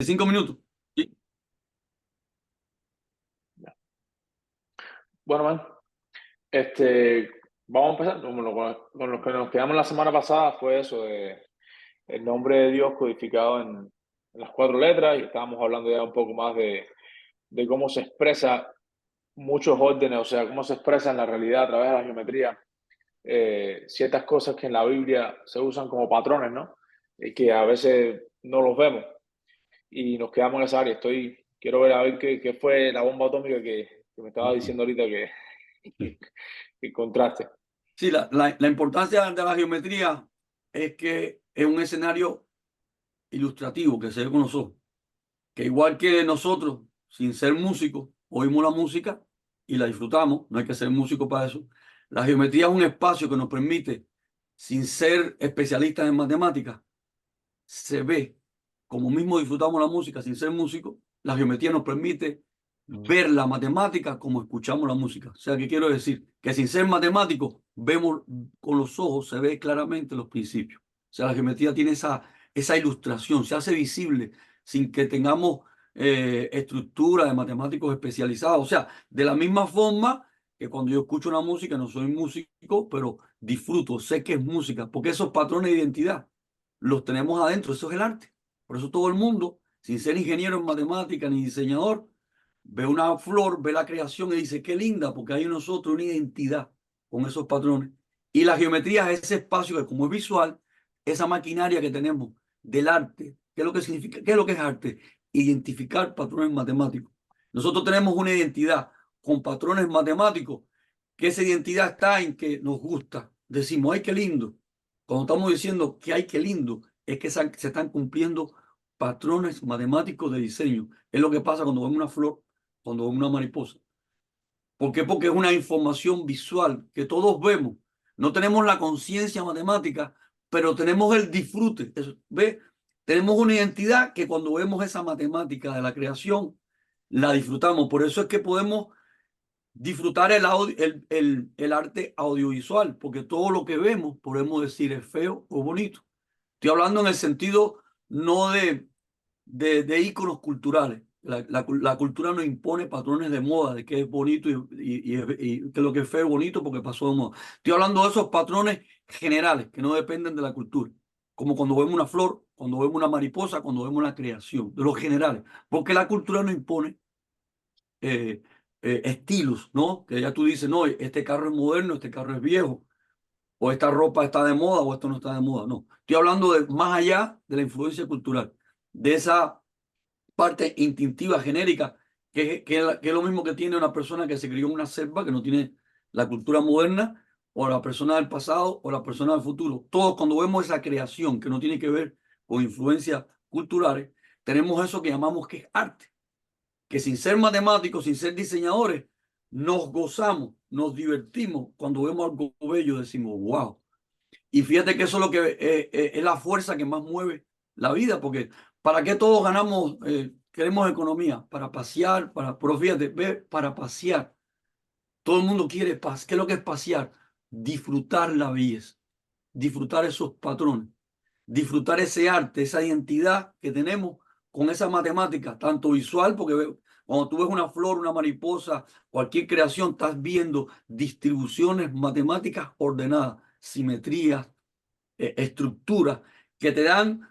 5 minutos. Sí. Bueno, man, vamos a empezar. Con lo que nos quedamos la semana pasada fue eso de el nombre de Dios codificado en las 4 letras, y estábamos hablando ya un poco más de cómo se expresa muchos órdenes, o sea, cómo se expresa en la realidad a través de la geometría, ciertas cosas que en la Biblia se usan como patrones, ¿no? Y que a veces no los vemos. Y nos quedamos en esa área. Quiero ver a ver qué fue la bomba atómica que me estaba diciendo ahorita que encontraste. Sí, la importancia de la geometría es que es un escenario ilustrativo que se ve con los ojos. Que igual que nosotros, sin ser músicos, oímos la música y la disfrutamos, no hay que ser músico para eso. La geometría es un espacio que nos permite, sin ser especialistas en matemáticas, se ve, como mismo disfrutamos la música sin ser músicos, la geometría nos permite ver la matemática como escuchamos la música. O sea, ¿qué quiero decir? Que sin ser matemáticos, vemos con los ojos, se ve claramente los principios. O sea, la geometría tiene esa ilustración, se hace visible sin que tengamos estructura de matemáticos especializados. O sea, de la misma forma que cuando yo escucho una música, no soy músico, pero disfruto, sé que es música, porque esos patrones de identidad los tenemos adentro, eso es el arte. Por eso todo el mundo, sin ser ingeniero en matemática ni diseñador, ve una flor, ve la creación y dice, qué linda, porque hay en nosotros una identidad con esos patrones. Y la geometría es ese espacio que, como es visual, esa maquinaria que tenemos del arte. ¿Qué es lo que significa? ¿Qué es lo que es arte? Identificar patrones matemáticos. Nosotros tenemos una identidad con patrones matemáticos, que esa identidad está en que nos gusta. Decimos, ay, qué lindo. Cuando estamos diciendo que ay, qué lindo, es que se están cumpliendo patrones matemáticos de diseño. Es lo que pasa cuando vemos una flor, cuando vemos una mariposa. ¿Por qué? Porque es una información visual que todos vemos. No tenemos la conciencia matemática, pero tenemos el disfrute. ¿Ve? Tenemos una identidad que cuando vemos esa matemática de la creación, la disfrutamos. Por eso es que podemos disfrutar el arte audiovisual, porque todo lo que vemos podemos decir es feo o bonito. Estoy hablando en el sentido no de íconos culturales. La cultura nos impone patrones de moda, de qué es bonito y que lo que es feo es bonito porque pasó de moda. Estoy hablando de esos patrones generales que no dependen de la cultura, como cuando vemos una flor, cuando vemos una mariposa, cuando vemos la creación, de los generales, porque la cultura nos impone eh, estilos, ¿no? Que ya tú dices, no, este carro es moderno, este carro es viejo, o esta ropa está de moda o esto no está de moda. No, estoy hablando de más allá de la influencia cultural, de esa parte instintiva, genérica, que es lo mismo que tiene una persona que se crió en una selva, que no tiene la cultura moderna, o la persona del pasado, o la persona del futuro. Todos cuando vemos esa creación que no tiene que ver con influencias culturales, tenemos eso que llamamos que es arte, que sin ser matemáticos, sin ser diseñadores, nos gozamos, nos divertimos. Cuando vemos algo bello decimos, wow. Y fíjate que eso es lo que es la fuerza que más mueve la vida, porque ¿para qué todos ganamos, queremos economía? Para pasear, pero fíjate, ve, para pasear. Todo el mundo quiere paz. ¿Qué es lo que es pasear? Disfrutar la belleza, disfrutar esos patrones, disfrutar ese arte, esa identidad que tenemos con esa matemática, tanto visual, porque cuando tú ves una flor, una mariposa, cualquier creación, estás viendo distribuciones matemáticas ordenadas, simetrías, estructuras que te dan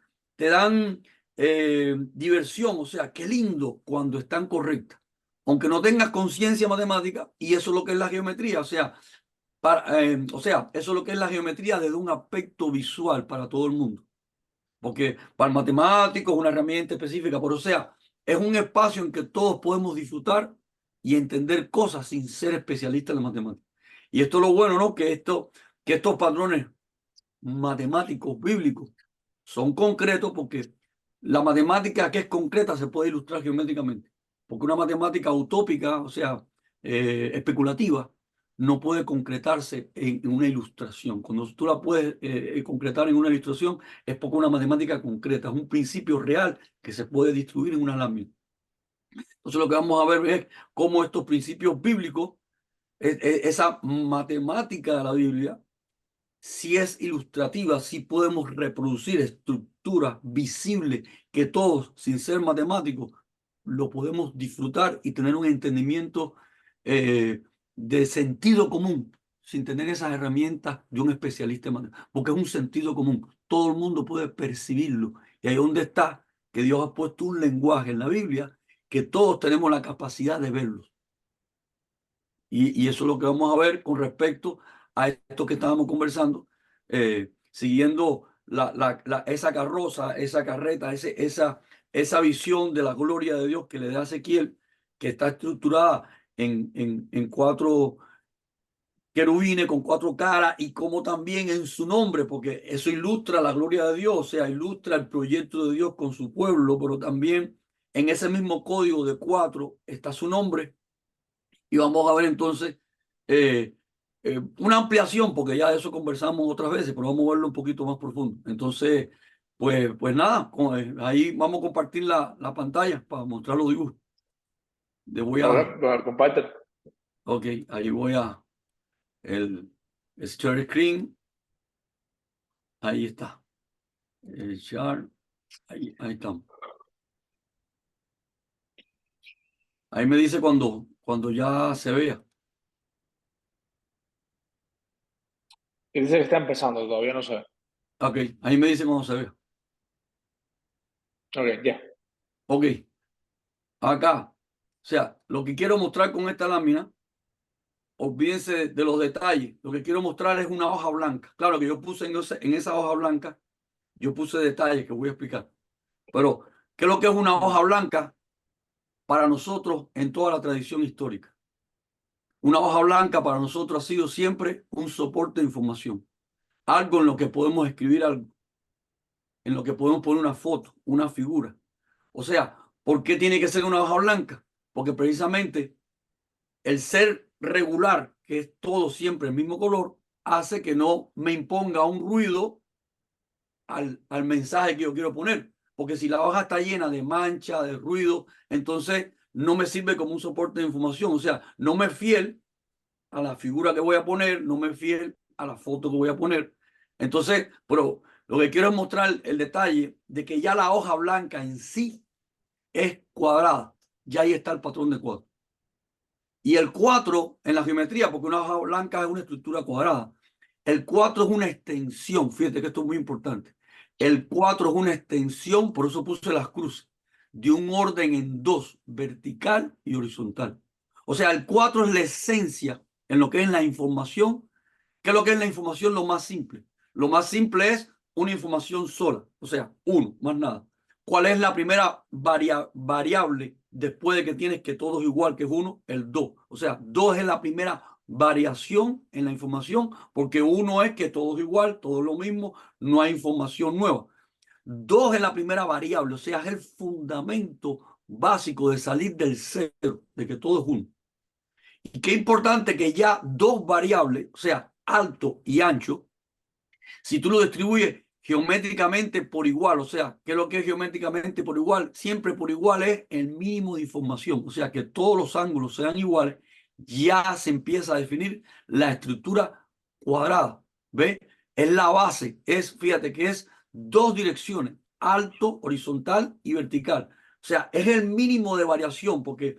diversión, o sea, qué lindo cuando están correctas, aunque no tengas conciencia matemática, y eso es lo que es la geometría, o sea, eso es lo que es la geometría desde un aspecto visual para todo el mundo, porque para el matemático es una herramienta específica, pero o sea, es un espacio en que todos podemos disfrutar y entender cosas sin ser especialistas en la matemática. Y esto es lo bueno, ¿no? Que estos patrones matemáticos bíblicos son concretos porque la matemática que es concreta se puede ilustrar geométricamente. Porque una matemática utópica, o sea, especulativa, no puede concretarse en una ilustración. Cuando tú la puedes concretar en una ilustración es porque una matemática concreta, es un principio real que se puede distribuir en una lámina. Entonces lo que vamos a ver es cómo estos principios bíblicos, esa matemática de la Biblia, si es ilustrativa, si podemos reproducir estructuras visibles que todos, sin ser matemáticos, lo podemos disfrutar y tener un entendimiento de sentido común, sin tener esas herramientas de un especialista en matemáticas, porque es un sentido común. Todo el mundo puede percibirlo. Y ahí donde está, que Dios ha puesto un lenguaje en la Biblia que todos tenemos la capacidad de verlo. Y eso es lo que vamos a ver con respecto a esto que estábamos conversando, siguiendo esa carroza, esa carreta, esa visión de la gloria de Dios que le da a Ezequiel, que está estructurada en cuatro querubines con cuatro caras, y como también en su nombre, porque eso ilustra la gloria de Dios, o sea, ilustra el proyecto de Dios con su pueblo, pero también en ese mismo código de cuatro está su nombre. Y vamos a ver entonces una ampliación, porque ya de eso conversamos otras veces, pero vamos a verlo un poquito más profundo. Entonces, pues nada, ahí vamos a compartir la pantalla para mostrar los dibujos. Comparte. Ok, ahí voy a el share screen. Ahí está. El share. Ahí estamos. Ahí me dice cuando ya se vea. Y dice que está empezando, todavía no sé. Ok, ahí me dice cuando se vea. Ok, ya. Ok, acá. O sea, lo que quiero mostrar con esta lámina, olvídense de los detalles. Lo que quiero mostrar es una hoja blanca. Claro que yo puse en esa hoja blanca, yo puse detalles que voy a explicar. Pero, ¿qué es lo que es una hoja blanca para nosotros en toda la tradición histórica? Una hoja blanca para nosotros ha sido siempre un soporte de información. Algo en lo que podemos escribir algo, en lo que podemos poner una foto, una figura. O sea, ¿por qué tiene que ser una hoja blanca? Porque precisamente el ser regular, que es todo siempre el mismo color, hace que no me imponga un ruido al mensaje que yo quiero poner. Porque si la hoja está llena de mancha, de ruido, entonces no me sirve como un soporte de información. O sea, no me es fiel a la figura que voy a poner, no me es fiel a la foto que voy a poner. Entonces, pero lo que quiero es mostrar el detalle de que ya la hoja blanca en sí es cuadrada. Ya ahí está el patrón de cuadro. Y el 4 en la geometría, porque una hoja blanca es una estructura cuadrada, el 4 es una extensión. Fíjate que esto es muy importante. El 4 es una extensión, por eso puse las cruces, de un orden en dos, vertical y horizontal. O sea, el 4 es la esencia en lo que es la información. ¿Qué es lo que es la información? Lo más simple. Lo más simple es una información sola, o sea, uno, más nada. ¿Cuál es la primera variable después de que tienes que todo es igual, que es uno? El 2. O sea, 2 es la primera variación en la información, porque uno es que todo es igual, todo es lo mismo, no hay información nueva. 2 es la primera variable, o sea, es el fundamento básico de salir del cero, de que todo es uno. Y qué importante que ya dos variables, o sea, alto y ancho, si tú lo distribuyes geométricamente por igual, o sea, ¿qué es lo que es geométricamente por igual? Siempre por igual es el mínimo de información, o sea, que todos los ángulos sean iguales, ya se empieza a definir la estructura cuadrada. ¿Ves? Es la base, fíjate que es dos direcciones, alto, horizontal y vertical. O sea, es el mínimo de variación, porque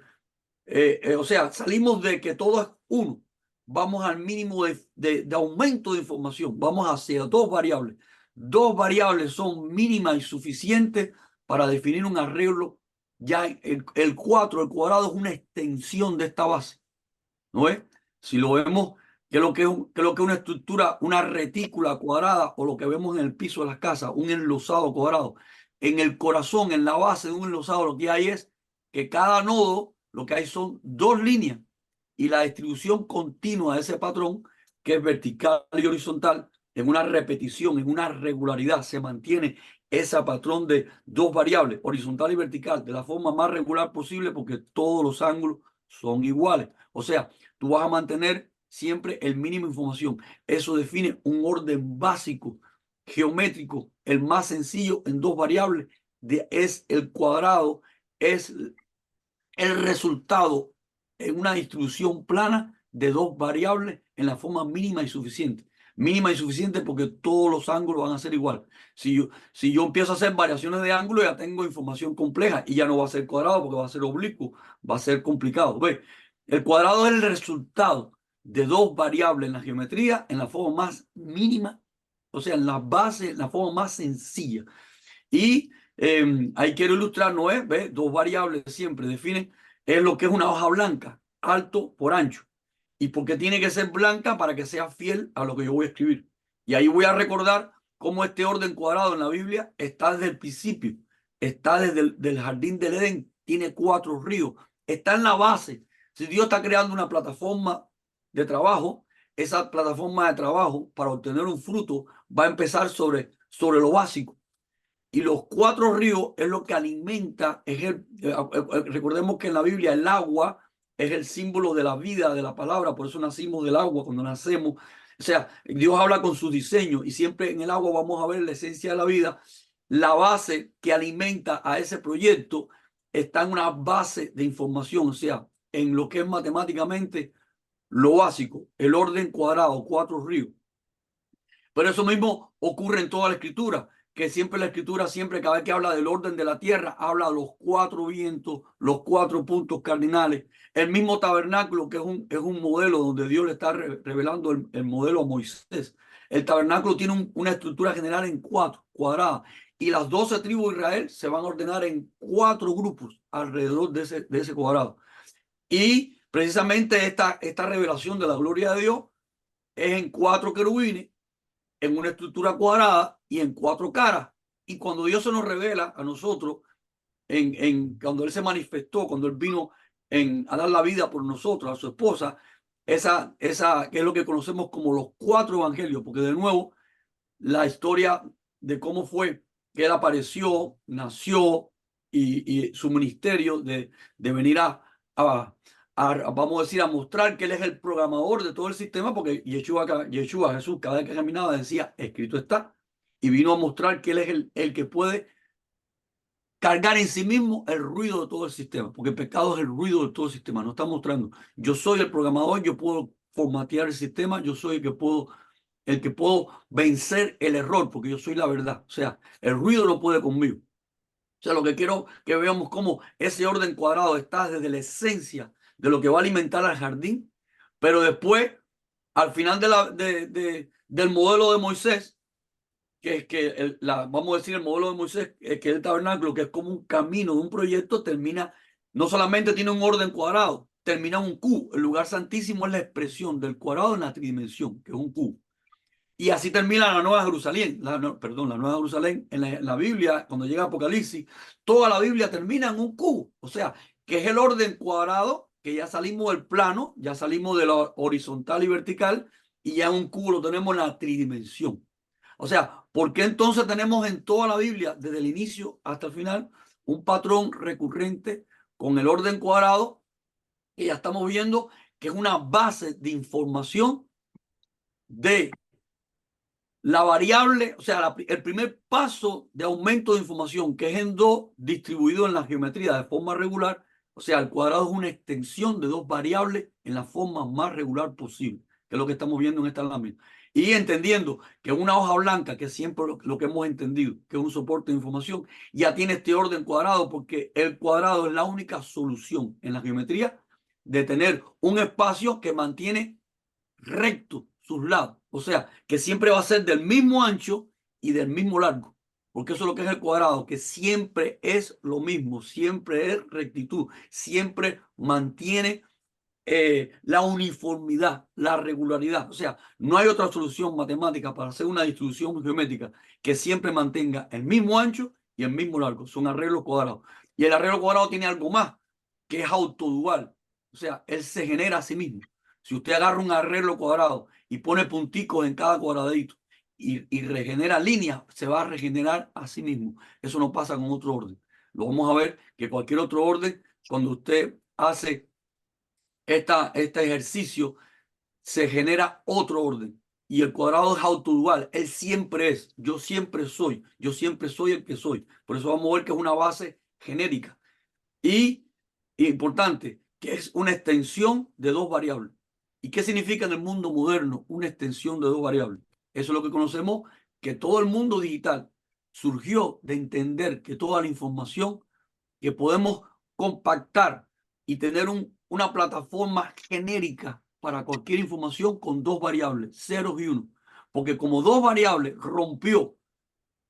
o sea, salimos de que todo es uno, vamos al mínimo de aumento de información, vamos hacia dos variables. Dos variables son mínimas y suficientes para definir un arreglo. Ya el 4, el cuadrado, es una extensión de esta base, ¿no es? Si lo vemos, ¿qué es lo que es, qué es lo que es una estructura, una retícula cuadrada, o lo que vemos en el piso de las casas, un enlosado cuadrado? En el corazón, en la base de un enlosado, lo que hay es que cada nodo, lo que hay son dos líneas, y la distribución continua de ese patrón, que es vertical y horizontal, en una repetición, en una regularidad, se mantiene ese patrón de dos variables, horizontal y vertical, de la forma más regular posible, porque todos los ángulos son iguales. O sea, tú vas a mantener siempre el mínimo de información. Eso define un orden básico, geométrico, el más sencillo en dos variables, es el cuadrado, es el resultado en una distribución plana de dos variables en la forma mínima y suficiente. mínima y suficiente porque todos los ángulos van a ser igual. Si yo empiezo a hacer variaciones de ángulo, ya tengo información compleja y ya no va a ser cuadrado porque va a ser oblicuo, va a ser complicado. ¿Ves? El cuadrado es el resultado de dos variables en la geometría en la forma más mínima, o sea, en la base, en la forma más sencilla. Y ahí quiero ilustrar, no es, ¿ves? Dos variables siempre definen, es lo que es una hoja blanca, alto por ancho. Y porque tiene que ser blanca para que sea fiel a lo que yo voy a escribir. Y ahí voy a recordar cómo este orden cuadrado en la Biblia está desde el principio, está desde el del jardín del Edén, tiene 4 ríos, está en la base. Si Dios está creando una plataforma de trabajo, esa plataforma de trabajo para obtener un fruto va a empezar sobre lo básico. Y los 4 ríos es lo que alimenta, recordemos que en la Biblia el agua es el símbolo de la vida, de la palabra, por eso nacimos del agua cuando nacemos. O sea, Dios habla con su diseño y siempre en el agua vamos a ver la esencia de la vida. La base que alimenta a ese proyecto está en una base de información, o sea, en lo que es matemáticamente lo básico, el orden cuadrado, 4 ríos. Pero eso mismo ocurre en toda la escritura, que siempre la escritura, siempre cada vez que habla del orden de la tierra, habla de los 4 vientos, los 4 puntos cardinales. El mismo tabernáculo, que es un modelo donde Dios le está revelando el modelo a Moisés. El tabernáculo tiene una estructura general en 4, cuadrada. Y las 12 tribus de Israel se van a ordenar en 4 grupos alrededor de ese cuadrado. Y precisamente esta revelación de la gloria de Dios es en 4 querubines, en una estructura cuadrada y en 4 caras. Y cuando Dios se nos revela a nosotros, cuando Él se manifestó, cuando Él vino a dar la vida por nosotros, a su esposa, esa que es lo que conocemos como los 4 evangelios, porque de nuevo, la historia de cómo fue que Él apareció, nació y su ministerio de venir vamos a decir, a mostrar que Él es el programador de todo el sistema, porque Yeshua, Jesús, cada vez que caminaba decía, escrito está, y vino a mostrar que Él es el que puede cargar en sí mismo el ruido de todo el sistema, porque el pecado es el ruido de todo el sistema. No está mostrando, yo soy el programador, yo puedo formatear el sistema, yo soy el que puedo vencer el error, porque yo soy la verdad. O sea, el ruido no puede conmigo. O sea, lo que quiero que veamos cómo ese orden cuadrado está desde la esencia de lo que va a alimentar al jardín, pero después, al final del modelo de Moisés, que es que vamos a decir el modelo de Moisés, que es el tabernáculo, que es como un camino de un proyecto, termina, no solamente tiene un orden cuadrado, termina un Q. El lugar santísimo es la expresión del cuadrado en la tridimensión, que es un Q. Y así termina la Nueva Jerusalén, perdón, la Nueva Jerusalén en la Biblia, cuando llega Apocalipsis, toda la Biblia termina en un Q, o sea, que es el orden cuadrado, que ya salimos del plano, ya salimos de la horizontal y vertical, y ya un Q lo tenemos en la tridimensión. O sea, ¿por qué entonces tenemos en toda la Biblia, desde el inicio hasta el final, un patrón recurrente con el orden cuadrado, que ya estamos viendo que es una base de información de la variable, o sea, el primer paso de aumento de información, que es en 2 distribuido en la geometría de forma regular, o sea, el cuadrado es una extensión de 2 variables en la forma más regular posible, que es lo que estamos viendo en esta lámina. Y entendiendo que una hoja blanca, que es siempre lo que hemos entendido, que es un soporte de información, ya tiene este orden cuadrado, porque el cuadrado es la única solución en la geometría de tener un espacio que mantiene recto sus lados. O sea, que siempre va a ser del mismo ancho y del mismo largo. Porque eso es lo que es el cuadrado, que siempre es lo mismo, siempre es rectitud, siempre mantiene la uniformidad, la regularidad. O sea, no hay otra solución matemática para hacer una distribución geométrica que siempre mantenga el mismo ancho y el mismo largo. Son arreglos cuadrados. Y el arreglo cuadrado tiene algo más, que es autodual. O sea, él se genera a sí mismo. Si usted agarra un arreglo cuadrado y pone punticos en cada cuadradito y regenera líneas, se va a regenerar a sí mismo. Eso no pasa con otro orden. Lo vamos a ver que cualquier otro orden, cuando usted hace este ejercicio, se genera otro orden. Y el cuadrado es autodual. Él siempre es. Yo siempre soy. Yo siempre soy el que soy. Por eso vamos a ver que es una base genérica. Y importante, que es una extensión de 2 variables. ¿Y qué significa en el mundo moderno una extensión de dos variables? Eso es lo que conocemos, que todo el mundo digital surgió de entender que toda la información que podemos compactar y tener una plataforma genérica para cualquier información con dos variables, ceros y unos. Porque como dos variables rompió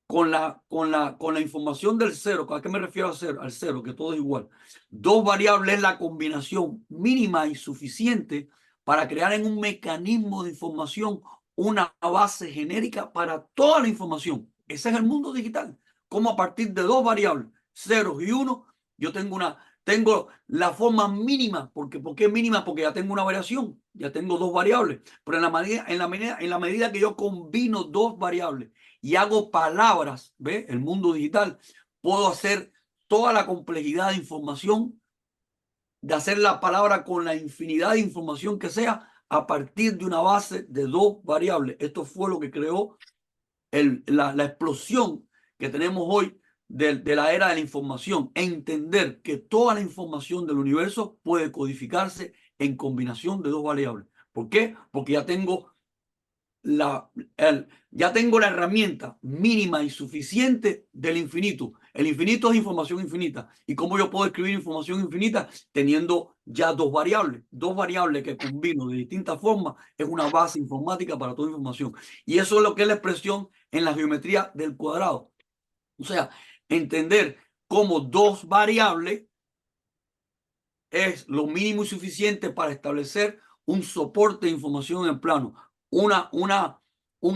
con la información del cero. ¿A qué me refiero a cero? Al cero, que todo es igual. Dos variables es la combinación mínima y suficiente para crear en un mecanismo de información una base genérica para toda la información. Ese es el mundo digital. Como a partir de dos variables, ceros y unos, yo tengo la forma mínima. ¿Por qué mínima? Porque ya tengo una variación, ya tengo dos variables. Pero en la medida que yo combino dos variables y hago palabras, ¿ve? El mundo digital, puedo hacer toda la complejidad de información, de hacer la palabra con la infinidad de información que sea a partir de una base de dos variables. Esto fue lo que creó la explosión que tenemos hoy de la era de la información. Entender que toda la información del universo puede codificarse en combinación de dos variables. ¿Por qué? Porque ya tengo la herramienta mínima y suficiente del infinito. El infinito es información infinita. ¿Y cómo yo puedo escribir información infinita? Teniendo ya dos variables. Dos variables que combino de distintas formas es una base informática para toda información. Y eso es lo que es la expresión en la geometría del cuadrado. O sea, entender cómo dos variables es lo mínimo y suficiente para establecer un soporte de información en el plano. Un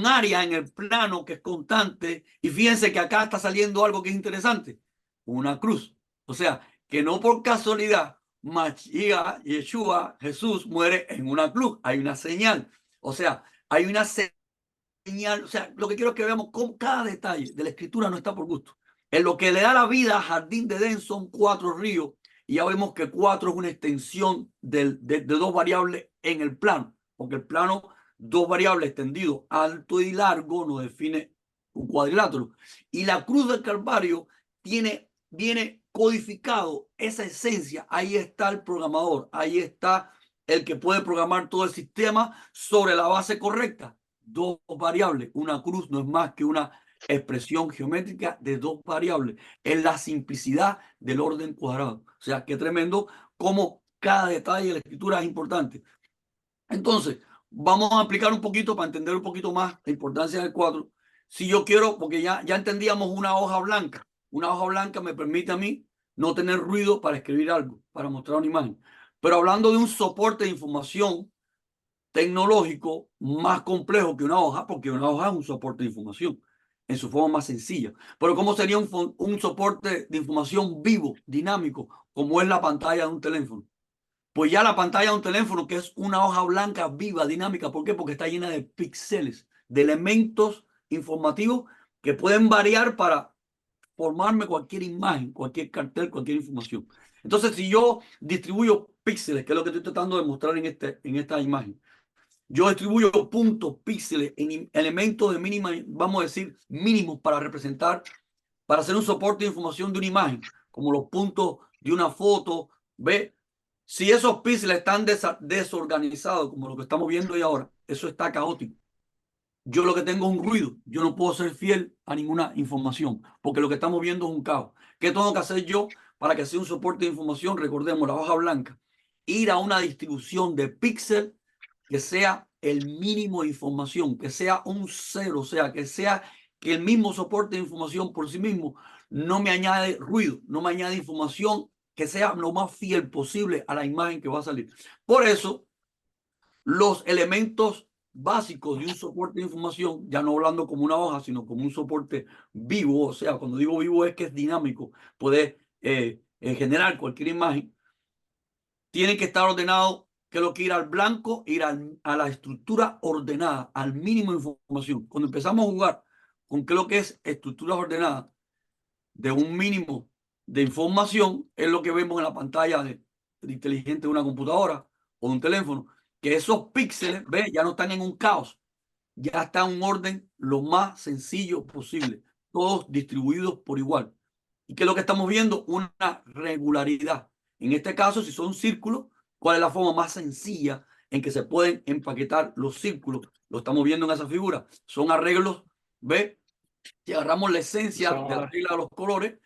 área en el plano que es constante. Y fíjense que acá está saliendo algo que es interesante. Una cruz. O sea, que no por casualidad Mashiach, Yeshua, Jesús muere en una cruz. Hay una señal. O sea, hay una señal. O sea, lo que quiero es que veamos cómo cada detalle de la escritura no está por gusto. En lo que le da la vida a Jardín de Edén son cuatro ríos. Y ya vemos que 4 es una extensión de dos variables en el plano, porque el plano, dos variables extendido alto y largo, nos define un cuadrilátero. Y la cruz del Calvario viene codificado esa esencia. Ahí está el programador, ahí está el que puede programar todo el sistema sobre la base correcta. Dos variables. Una cruz no es más que una expresión geométrica de dos variables. Es la simplicidad del orden cuadrado. O sea, qué tremendo cómo cada detalle de la escritura es importante. Entonces, vamos a aplicar un poquito para entender un poquito más la importancia del cuadro. Si yo quiero, porque ya entendíamos una hoja blanca. Una hoja blanca me permite a mí no tener ruido para escribir algo, para mostrar una imagen. Pero hablando de un soporte de información tecnológico más complejo que una hoja, porque una hoja es un soporte de información en su forma más sencilla. Pero ¿cómo sería un soporte de información vivo, dinámico, como es la pantalla de un teléfono? Pues ya la pantalla de un teléfono, que es una hoja blanca viva, dinámica. ¿Por qué? Porque está llena de píxeles, de elementos informativos que pueden variar para formarme cualquier imagen, cualquier cartel, cualquier información. Entonces, si yo distribuyo píxeles, que es lo que estoy tratando de mostrar en esta imagen, yo distribuyo puntos, píxeles en elementos de mínima, vamos a decir, mínimos para representar, para hacer un soporte de información de una imagen, como los puntos de una foto. ¿Ve? Si esos píxeles están desorganizados, como lo que estamos viendo hoy ahora, eso está caótico. Yo lo que tengo es un ruido. Yo no puedo ser fiel a ninguna información, porque lo que estamos viendo es un caos. ¿Qué tengo que hacer yo para que sea un soporte de información? Recordemos la hoja blanca. Ir a una distribución de píxeles que sea el mínimo de información, que sea un cero, o sea, que el mismo soporte de información por sí mismo no me añade ruido, no me añade información, que sea lo más fiel posible a la imagen que va a salir. Por eso, los elementos básicos de un soporte de información, ya no hablando como una hoja, sino como un soporte vivo, o sea, cuando digo vivo es que es dinámico, puede generar cualquier imagen, tienen que estar ordenados, que lo que ir al blanco, ir a la estructura ordenada, al mínimo de información. Cuando empezamos a jugar con qué es lo que es estructuras ordenadas de un mínimo de información, es lo que vemos en la pantalla de inteligente de una computadora o de un teléfono, que esos píxeles, ¿ve? Ya no están en un caos, ya está en un orden lo más sencillo posible, todos distribuidos por igual. ¿Y qué es lo que estamos viendo? Una regularidad. En este caso, si son círculos, ¿cuál es la forma más sencilla en que se pueden empaquetar los círculos. Lo estamos viendo en esa figura. Son arreglos, ¿ve? Si agarramos la esencia de la regla de los colores,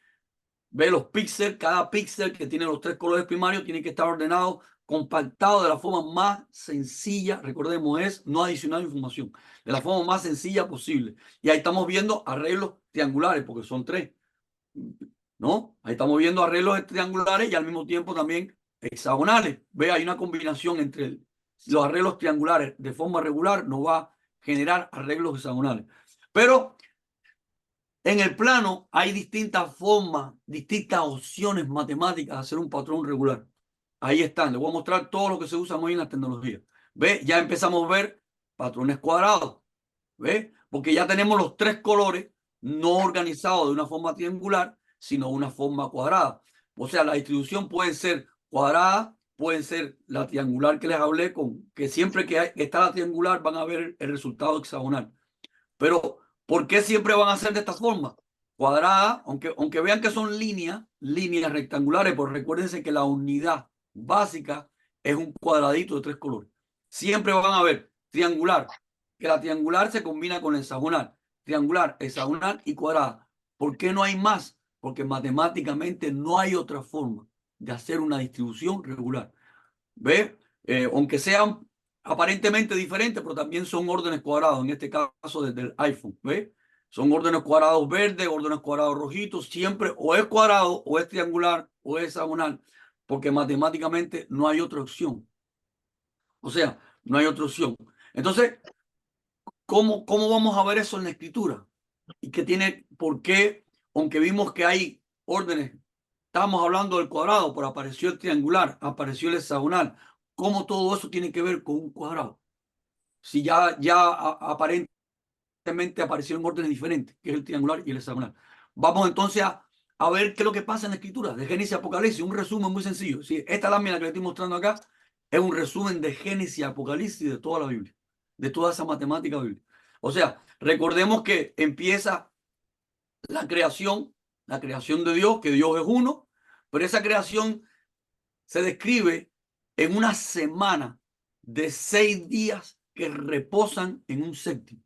ve los píxeles, cada píxel que tiene los 3 colores primarios tiene que estar ordenado, compactado de la forma más sencilla, recordemos, es no adicionar información, de la forma más sencilla posible. Y ahí estamos viendo arreglos triangulares, porque son 3, ¿no? Ahí estamos viendo arreglos triangulares y al mismo tiempo también hexagonales. Ve, hay una combinación entre los arreglos triangulares de forma regular, nos va a generar arreglos hexagonales. Pero en el plano hay distintas formas, distintas opciones matemáticas de hacer un patrón regular. Ahí están. Les voy a mostrar todo lo que se usa hoy en la tecnología. ¿Ve? Ya empezamos a ver patrones cuadrados. ¿Ve? Porque ya tenemos los 3 colores no organizados de una forma triangular, sino de una forma cuadrada. O sea, la distribución puede ser cuadrada, puede ser la triangular que les hablé, con que siempre que está la triangular van a ver el resultado hexagonal. Pero ¿por qué siempre van a ser de esta forma? Cuadrada, aunque vean que son líneas rectangulares, pues recuérdense que la unidad básica es un cuadradito de 3 colores. Siempre van a ver triangular, que la triangular se combina con hexagonal, triangular, hexagonal y cuadrada. ¿Por qué no hay más? Porque matemáticamente no hay otra forma de hacer una distribución regular. ¿Ve? Aunque sean aparentemente diferentes, pero también son órdenes cuadrados, en este caso desde el iPhone, ¿ve? Son órdenes cuadrados verdes, órdenes cuadrados rojitos, siempre o es cuadrado, o es triangular, o es hexagonal, porque matemáticamente no hay otra opción. O sea, no hay otra opción. Entonces, ¿cómo vamos a ver eso en la escritura? Y que tiene, ¿por qué? Aunque vimos que hay órdenes, estamos hablando del cuadrado, pero apareció el triangular, apareció el hexagonal. ¿Cómo todo eso tiene que ver con un cuadrado? Si ya aparentemente aparecieron órdenes diferentes, que es el triangular y el hexagonal. Vamos entonces a ver qué es lo que pasa en la escritura, de Génesis y Apocalipsis, un resumen muy sencillo. Sí, esta lámina que le estoy mostrando acá es un resumen de Génesis y Apocalipsis de toda la Biblia, de toda esa matemática bíblica. O sea, recordemos que empieza la creación de Dios, que Dios es uno, pero esa creación se describe en una semana de 6 días que reposan en un séptimo.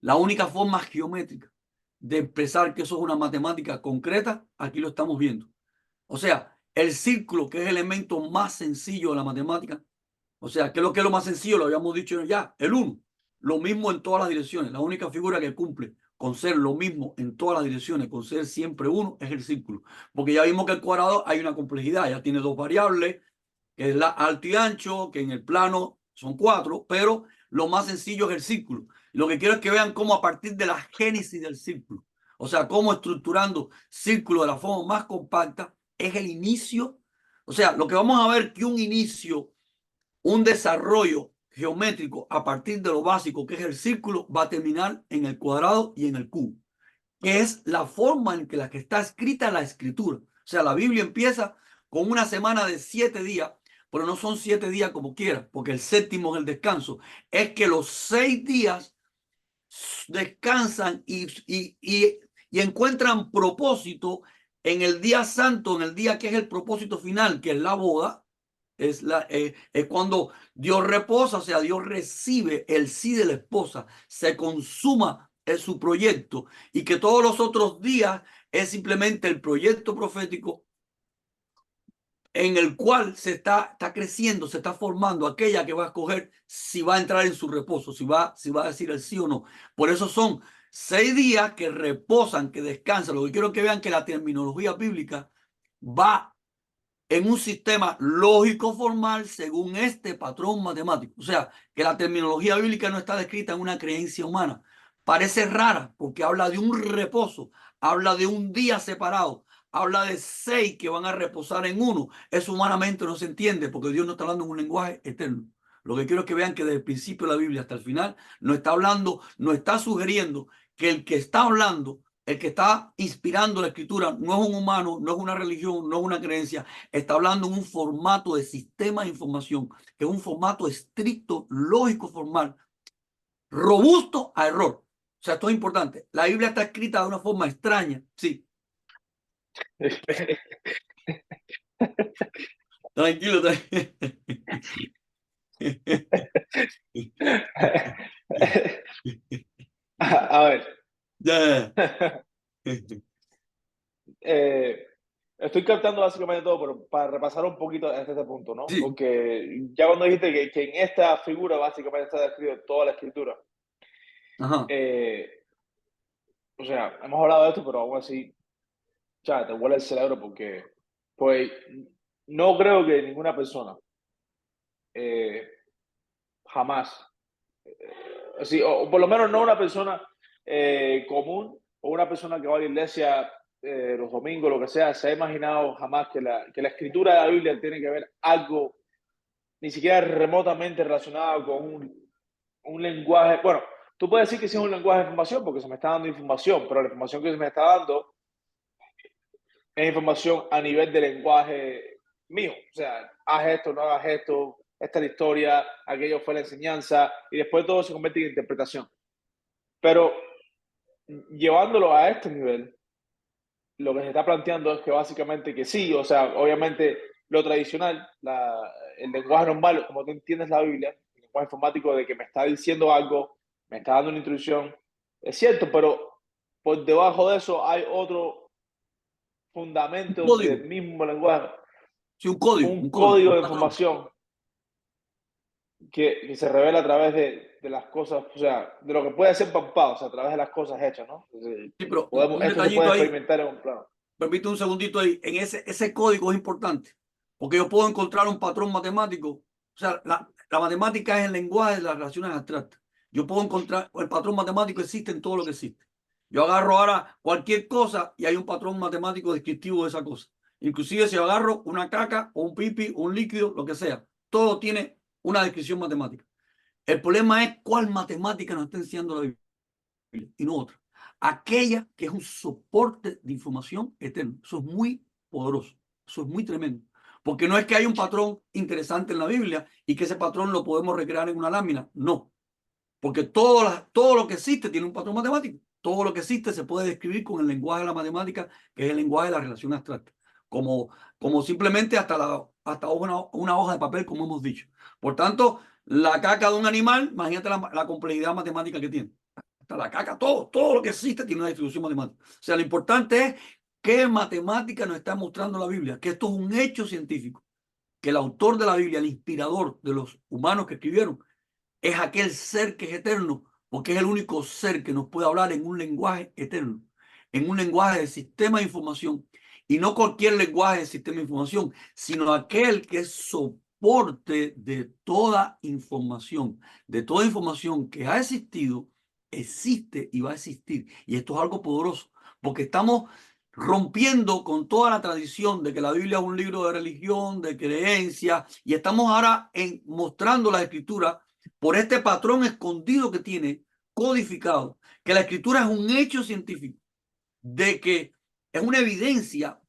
La única forma geométrica de expresar que eso es una matemática concreta, aquí lo estamos viendo. O sea, el círculo, que es el elemento más sencillo de la matemática, o sea, ¿qué es lo más sencillo? Lo habíamos dicho ya, el 1. Lo mismo en todas las direcciones. La única figura que cumple con ser lo mismo en todas las direcciones, con ser siempre 1, es el círculo. Porque ya vimos que el cuadrado hay una complejidad, ya tiene 2 variables, que es la alto y ancho, que en el plano son 4, pero lo más sencillo es el círculo. Lo que quiero es que vean cómo a partir de la génesis del círculo, o sea, cómo estructurando círculo de la forma más compacta, es el inicio. O sea, lo que vamos a ver que un inicio, un desarrollo geométrico a partir de lo básico que es el círculo, va a terminar en el cuadrado y en el cubo, que es la forma en que la que está escrita la escritura. O sea, la Biblia empieza con una semana de 7 días, pero no son 7 días como quiera, porque el séptimo es el descanso. Es que los 6 días descansan y encuentran propósito en el día santo, en el día que es el propósito final, que es la boda. Es cuando Dios reposa, o sea, Dios recibe el sí de la esposa, se consuma su proyecto, y que todos los otros días es simplemente el proyecto profético en el cual se está creciendo, se está formando aquella que va a escoger si va a entrar en su reposo, si va a decir el sí o no. Por eso son 6 días que reposan, que descansan. Lo que quiero que vean que la terminología bíblica va en un sistema lógico formal según este patrón matemático. O sea, que la terminología bíblica no está descrita en una creencia humana. Parece rara porque habla de un reposo, habla de un día separado, habla de 6 que van a reposar en uno. Eso humanamente no se entiende porque Dios no está hablando en un lenguaje eterno. Lo que quiero es que vean que desde el principio de la Biblia hasta el final no está hablando, no está sugiriendo que el que está hablando, el que está inspirando la escritura, no es un humano, no es una religión, no es una creencia. Está hablando en un formato de sistema de información, que es un formato estricto, lógico, formal, robusto a error. O sea, esto es importante. La Biblia está escrita de una forma extraña, sí. Tranquilo, tranquilo. estoy captando básicamente todo, pero para repasar un poquito hasta este punto, ¿no? Sí, Porque ya cuando dijiste que en esta figura básicamente está descrito toda la escritura, ajá. eh, o sea, hemos hablado de esto, pero aún así, ya, te vuela el cerebro porque, pues, no creo que ninguna persona eh, jamás, así, o por lo menos no una persona común o una persona que va a la iglesia los domingos, lo que sea, se ha imaginado jamás que la escritura de la Biblia tiene que ver algo ni siquiera remotamente relacionado con un lenguaje. Bueno, tú puedes decir que sí es un lenguaje de información porque se me está dando información, pero la información que se me está dando es información a nivel de lenguaje mío. O sea, haz esto, no hagas esto, esta es la historia, aquello fue la enseñanza, y después todo se convierte en interpretación. Pero llevándolo a este nivel, lo que se está planteando es que básicamente que sí, o sea, obviamente lo tradicional, el lenguaje normal, como tú entiendes la Biblia, el lenguaje informático de que me está diciendo algo, me está dando una instrucción, es cierto, pero por debajo de eso hay otro Un fundamento código, del mismo lenguaje, sí, un un código, código un de patrón. información que se revela a través de las cosas, o sea, de lo que puede ser palpado, o sea, a través de las cosas hechas, ¿no? Sí, pero Podemos, un esto se puede detallito ahí, experimentar en un plano. permite un segundito ahí. En ese código es importante, porque yo puedo encontrar un patrón matemático. O sea, la matemática es el lenguaje de las relaciones abstractas. Yo puedo encontrar, el patrón matemático existe en todo lo que existe. Yo agarro ahora cualquier cosa y hay un patrón matemático descriptivo de esa cosa. Inclusive si agarro una caca o un pipi o un líquido, lo que sea, todo tiene una descripción matemática. El problema es cuál matemática nos está enseñando la Biblia y no otra. Aquella que es un soporte de información eterno. Eso es muy poderoso. Eso es muy tremendo. Porque no es que hay un patrón interesante en la Biblia y que ese patrón lo podemos recrear en una lámina. No. Porque todo lo que existe tiene un patrón matemático. Todo lo que existe se puede describir con el lenguaje de la matemática, que es el lenguaje de la relación abstracta. Como simplemente hasta una hoja de papel, como hemos dicho. Por tanto, la caca de un animal, imagínate la complejidad matemática que tiene. Hasta la caca, todo lo que existe tiene una distribución matemática. O sea, lo importante es qué matemática nos está mostrando la Biblia, que esto es un hecho científico, que el autor de la Biblia, el inspirador de los humanos que escribieron, es aquel ser que es eterno, porque es el único ser que nos puede hablar en un lenguaje eterno, en un lenguaje de sistema de información, y no cualquier lenguaje de sistema de información, sino aquel que es soporte de toda información que ha existido, existe y va a existir. Y esto es algo poderoso, porque estamos rompiendo con toda la tradición de que la Biblia es un libro de religión, de creencia, y estamos ahora mostrando la escritura por este patrón escondido que tiene codificado, que la escritura es un hecho científico, de que es una evidencia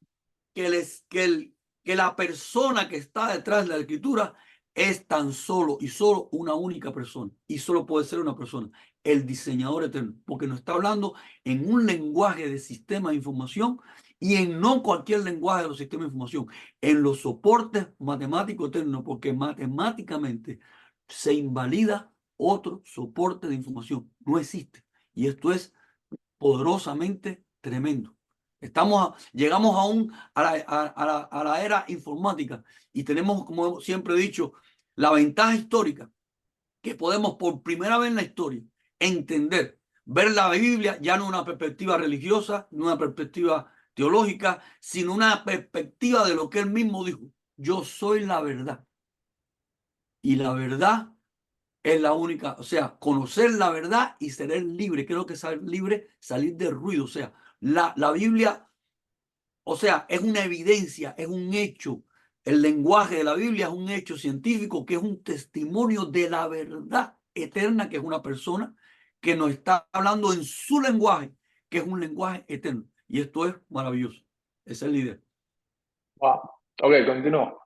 que la persona que está detrás de la escritura es tan solo y solo una única persona, y solo puede ser una persona, el diseñador eterno, porque nos está hablando en un lenguaje de sistema de información y en no cualquier lenguaje de los sistemas de información, en los soportes matemáticos eternos, porque matemáticamente se invalida otro soporte de información, no existe, y esto es poderosamente tremendo. Llegamos a la era informática y tenemos, como siempre he dicho, la ventaja histórica que podemos por primera vez en la historia entender, ver la Biblia ya no una perspectiva religiosa, no una perspectiva teológica, sino una perspectiva de lo que él mismo dijo. Yo soy la verdad y la verdad es la única, o sea, conocer la verdad y ser libre. Creo que ser libre, salir del ruido. O sea, la Biblia, o sea, es una evidencia, es un hecho. El lenguaje de la Biblia es un hecho científico que es un testimonio de la verdad eterna, que es una persona que nos está hablando en su lenguaje, que es un lenguaje eterno. Y esto es maravilloso. Esa es la idea. Wow. Ok, continúo.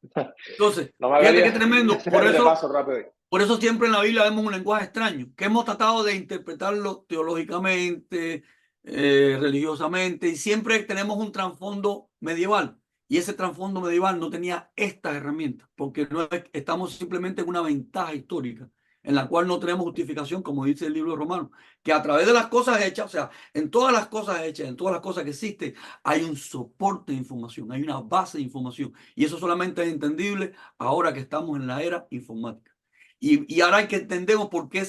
Entonces, No me fíjate qué hagas tremendo. el repaso rápido. Por eso siempre en la Biblia vemos un lenguaje extraño, que hemos tratado de interpretarlo teológicamente, religiosamente, y siempre tenemos un trasfondo medieval. Y ese trasfondo medieval no tenía estas herramientas, porque no estamos simplemente en una ventaja histórica, en la cual no tenemos justificación, como dice el libro de Romanos, que a través de las cosas hechas, o sea, en todas las cosas hechas, en todas las cosas que existen, hay un soporte de información, hay una base de información. Y eso solamente es entendible ahora que estamos en la era informática. Y ahora hay que entendemos por qué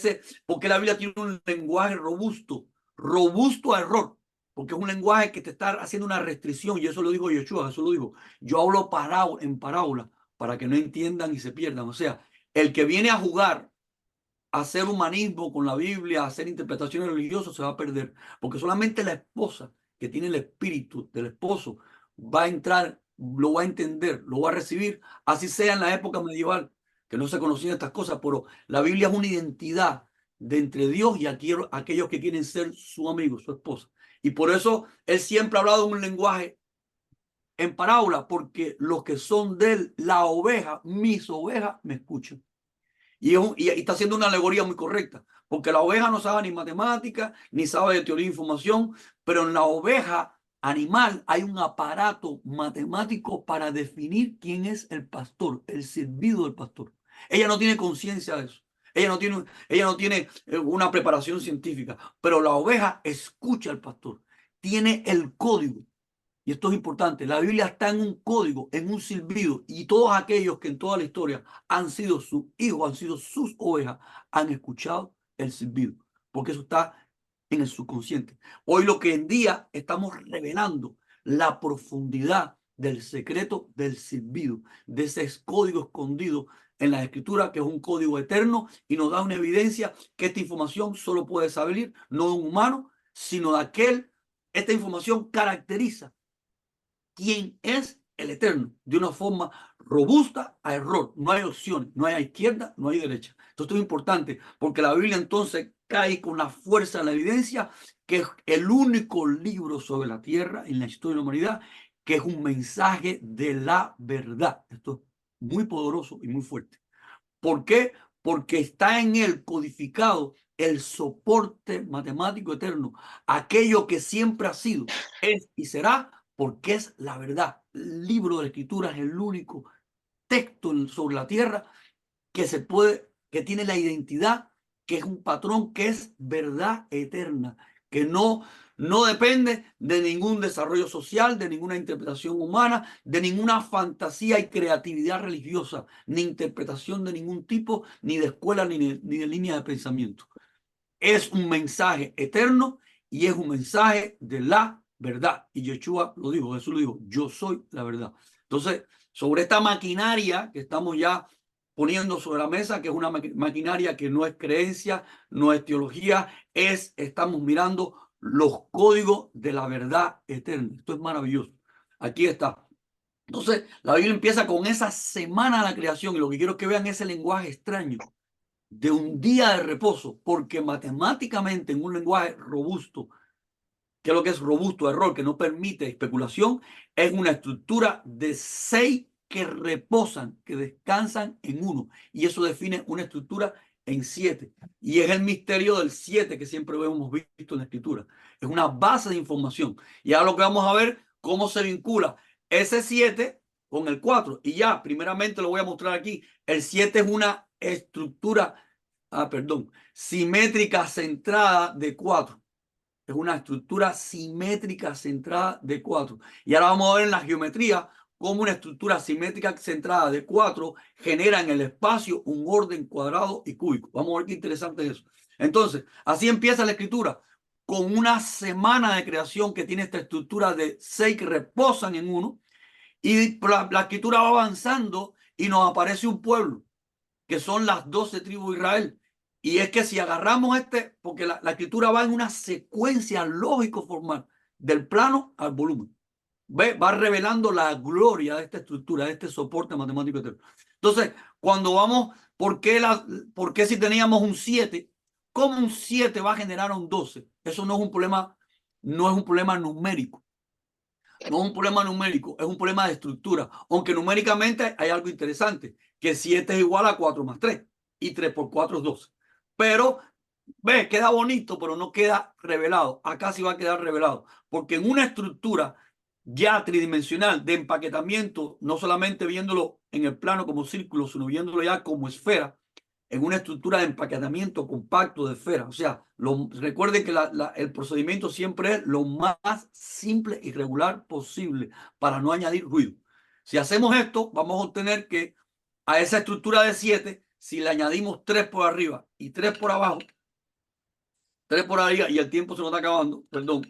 la Biblia tiene un lenguaje robusto, robusto a error, porque es un lenguaje que te está haciendo una restricción, y eso lo dijo Yeshua, eso lo dijo. Yo hablo en parábola para que no entiendan y se pierdan. O sea, el que viene a jugar, a hacer humanismo con la Biblia, a hacer interpretaciones religiosas, se va a perder, porque solamente la esposa que tiene el espíritu del esposo va a entrar, lo va a entender, lo va a recibir, así sea en la época medieval, que no se conocían estas cosas, pero la Biblia es una identidad de entre Dios y aquellos que quieren ser su amigo, su esposa. Y por eso él siempre ha hablado en un lenguaje en parábola, porque los que son de él, la oveja, mis ovejas, me escuchan. Y está haciendo una alegoría muy correcta, porque la oveja no sabe ni matemática, ni sabe de teoría de información, pero en la oveja animal hay un aparato matemático para definir quién es el pastor, el servido del pastor. Ella no tiene conciencia de eso. Ella no tiene una preparación científica, pero la oveja escucha al pastor, tiene el código. Y esto es importante, la Biblia está en un código, en un silbido, y todos aquellos que en toda la historia han sido sus hijos, han sido sus ovejas, han escuchado el silbido, porque eso está en el subconsciente. Hoy lo que en día estamos revelando la profundidad del secreto del silbido, de ese código escondido en la escritura, que es un código eterno y nos da una evidencia que esta información solo puede salir no de un humano, sino de aquel. Esta información caracteriza quién es el Eterno, de una forma robusta a error. No hay opciones, no hay a izquierda, no hay derecha. Esto es importante porque la Biblia entonces cae con la fuerza en la evidencia que es el único libro sobre la tierra en la historia de la humanidad que es un mensaje de la verdad. Esto es muy poderoso y muy fuerte. ¿Por qué? Porque está en él codificado el soporte matemático eterno, aquello que siempre ha sido, es y será, porque es la verdad. El libro de la Escritura es el único texto sobre la tierra que tiene la identidad, que es un patrón que es verdad eterna, que no depende de ningún desarrollo social, de ninguna interpretación humana, de ninguna fantasía y creatividad religiosa, ni interpretación de ningún tipo, ni de escuela, ni de línea de pensamiento. Es un mensaje eterno y es un mensaje de la verdad. Y Yeshua lo dijo, Jesús lo dijo, yo soy la verdad. Entonces, sobre esta maquinaria que estamos ya poniendo sobre la mesa, que es una maquinaria que no es creencia, no es teología, estamos mirando los códigos de la verdad eterna. Esto es maravilloso. Aquí está. Entonces, la Biblia empieza con esa semana de la creación y lo que quiero que vean es el lenguaje extraño de un día de reposo, porque matemáticamente en un lenguaje robusto, que es lo que es robusto, error, que no permite especulación, es una estructura de 6 que reposan, que descansan en uno. Y eso define una estructura en 7. Y es el misterio del 7 que siempre hemos visto en la escritura. Es una base de información. Y ahora lo que vamos a ver, cómo se vincula ese 7 con el 4. Y ya, primeramente lo voy a mostrar aquí. El 7 es una estructura, simétrica centrada de 4. Es una estructura simétrica centrada de 4. Y ahora vamos a ver en la geometría cómo una estructura simétrica centrada de 4 genera en el espacio un orden cuadrado y cúbico. Vamos a ver qué interesante es eso. Entonces, así empieza la escritura, con una semana de creación que tiene esta estructura de 6 que reposan en uno. Y la escritura va avanzando y nos aparece un pueblo, que son las 12 tribus de Israel. Y es que si agarramos porque la escritura va en una secuencia lógico-formal, del plano al volumen. Va revelando la gloria de esta estructura, de este soporte matemático eterno. Entonces, cuando vamos, ¿por qué si teníamos un 7? ¿Cómo un 7 va a generar un 12? Eso no es un problema, no es un problema numérico. No es un problema numérico, es un problema de estructura. Aunque numéricamente hay algo interesante, que 7 es igual a 4 más 3 y 3 por 4 es 12. Pero, queda bonito, pero no queda revelado. Acá sí va a quedar revelado, porque en una estructura ya tridimensional de empaquetamiento, no solamente viéndolo en el plano como círculo, sino viéndolo ya como esfera, en una estructura de empaquetamiento compacto de esferas. O sea, recuerden que el procedimiento siempre es lo más simple y regular posible para no añadir ruido. Si hacemos esto, vamos a obtener que a esa estructura de 7, si le añadimos 3 por arriba y 3 por abajo, 3 por arriba, y el tiempo se nos está acabando, perdón,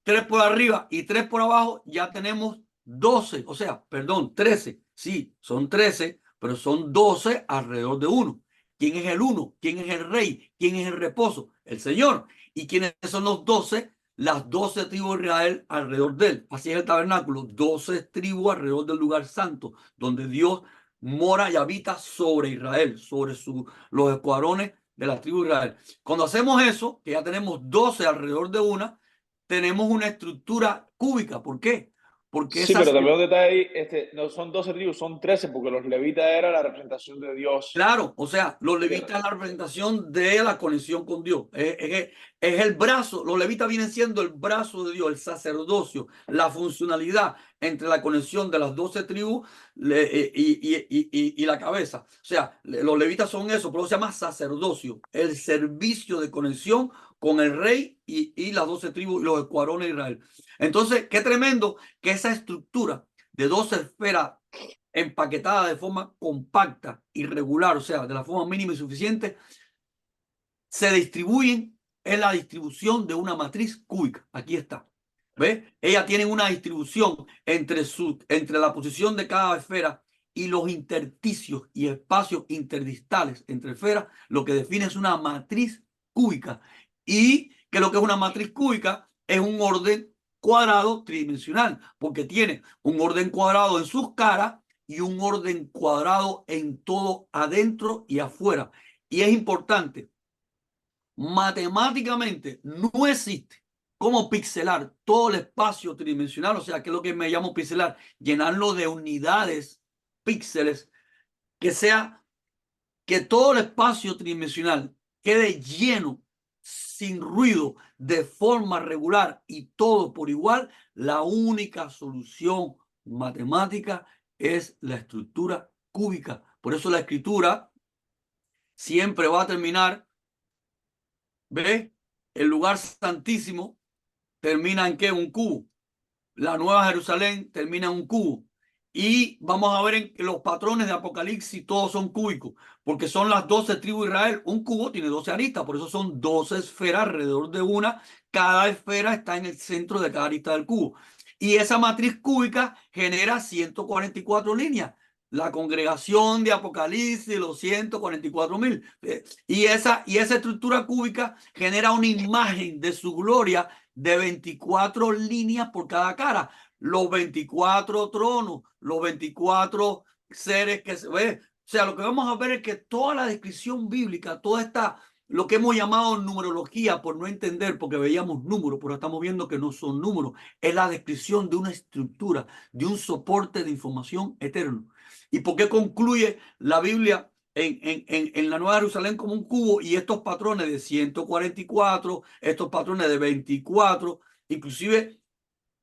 3 por arriba y 3 por abajo, ya tenemos 12, o sea, perdón, 13. Sí, son 13, pero son 12 alrededor de 1. ¿Quién es el 1? ¿Quién es el rey? ¿Quién es el reposo? El Señor. ¿Y quiénes son los 12? Las 12 tribus de Israel alrededor de él. Así es el tabernáculo, 12 tribus alrededor del lugar santo, donde Dios mora y habita sobre Israel, sobre los escuadrones de las tribus de Israel. Cuando hacemos eso, que ya tenemos 12 alrededor de una, tenemos una estructura cúbica. ¿Por qué? Porque Sí, esas, pero también un detalle ahí, no son 12 tribus, son 13, porque los levitas era la representación de Dios. claro, o sea, los levitas es la representación de la conexión con Dios. Es el brazo, los levitas vienen siendo el brazo de Dios, el sacerdocio, la funcionalidad entre la conexión de las 12 tribus y la cabeza. O sea, los levitas son eso, pero se llama sacerdocio, el servicio de conexión con el rey y las 12 tribus y los escuadrones de Israel. Entonces, qué tremendo que esa estructura de 12 esferas empaquetada de forma compacta y regular, o sea, de la forma mínima y suficiente, se distribuyen en la distribución de una matriz cúbica. Aquí está. ¿Ves? Ellas tienen una distribución entre la posición de cada esfera y los intersticios y espacios interdistales entre esferas, lo que define es una matriz cúbica. Y que lo que es una matriz cúbica es un orden cuadrado tridimensional, porque tiene un orden cuadrado en sus caras y un orden cuadrado en todo adentro y afuera. Y es importante, matemáticamente no existe cómo pixelar todo el espacio tridimensional, o sea, que es lo que me llamo pixelar, llenarlo de unidades, píxeles, que todo el espacio tridimensional quede lleno, sin ruido, de forma regular y todo por igual. La única solución matemática es la estructura cúbica. Por eso la escritura siempre va a terminar, ¿ves? El lugar santísimo termina en ¿qué? Un cubo. La Nueva Jerusalén termina en un cubo. Y vamos a ver en los patrones de Apocalipsis, todos son cúbicos, porque son las 12 tribus de Israel. Un cubo tiene 12 aristas, por eso son 12 esferas alrededor de una. Cada esfera está en el centro de cada arista del cubo. Y esa matriz cúbica genera 144 líneas. La congregación de Apocalipsis, los 144.000. Y esa estructura cúbica genera una imagen de su gloria de 24 líneas por cada cara. Los 24 tronos, los 24 seres que se ve. O sea, lo que vamos a ver es que toda la descripción bíblica, toda esta, lo que hemos llamado numerología, por no entender, porque veíamos números, pero estamos viendo que no son números, es la descripción de una estructura, de un soporte de información eterno. ¿Y por qué concluye la Biblia en la Nueva Jerusalén como un cubo y estos patrones de 144, estos patrones de 24, inclusive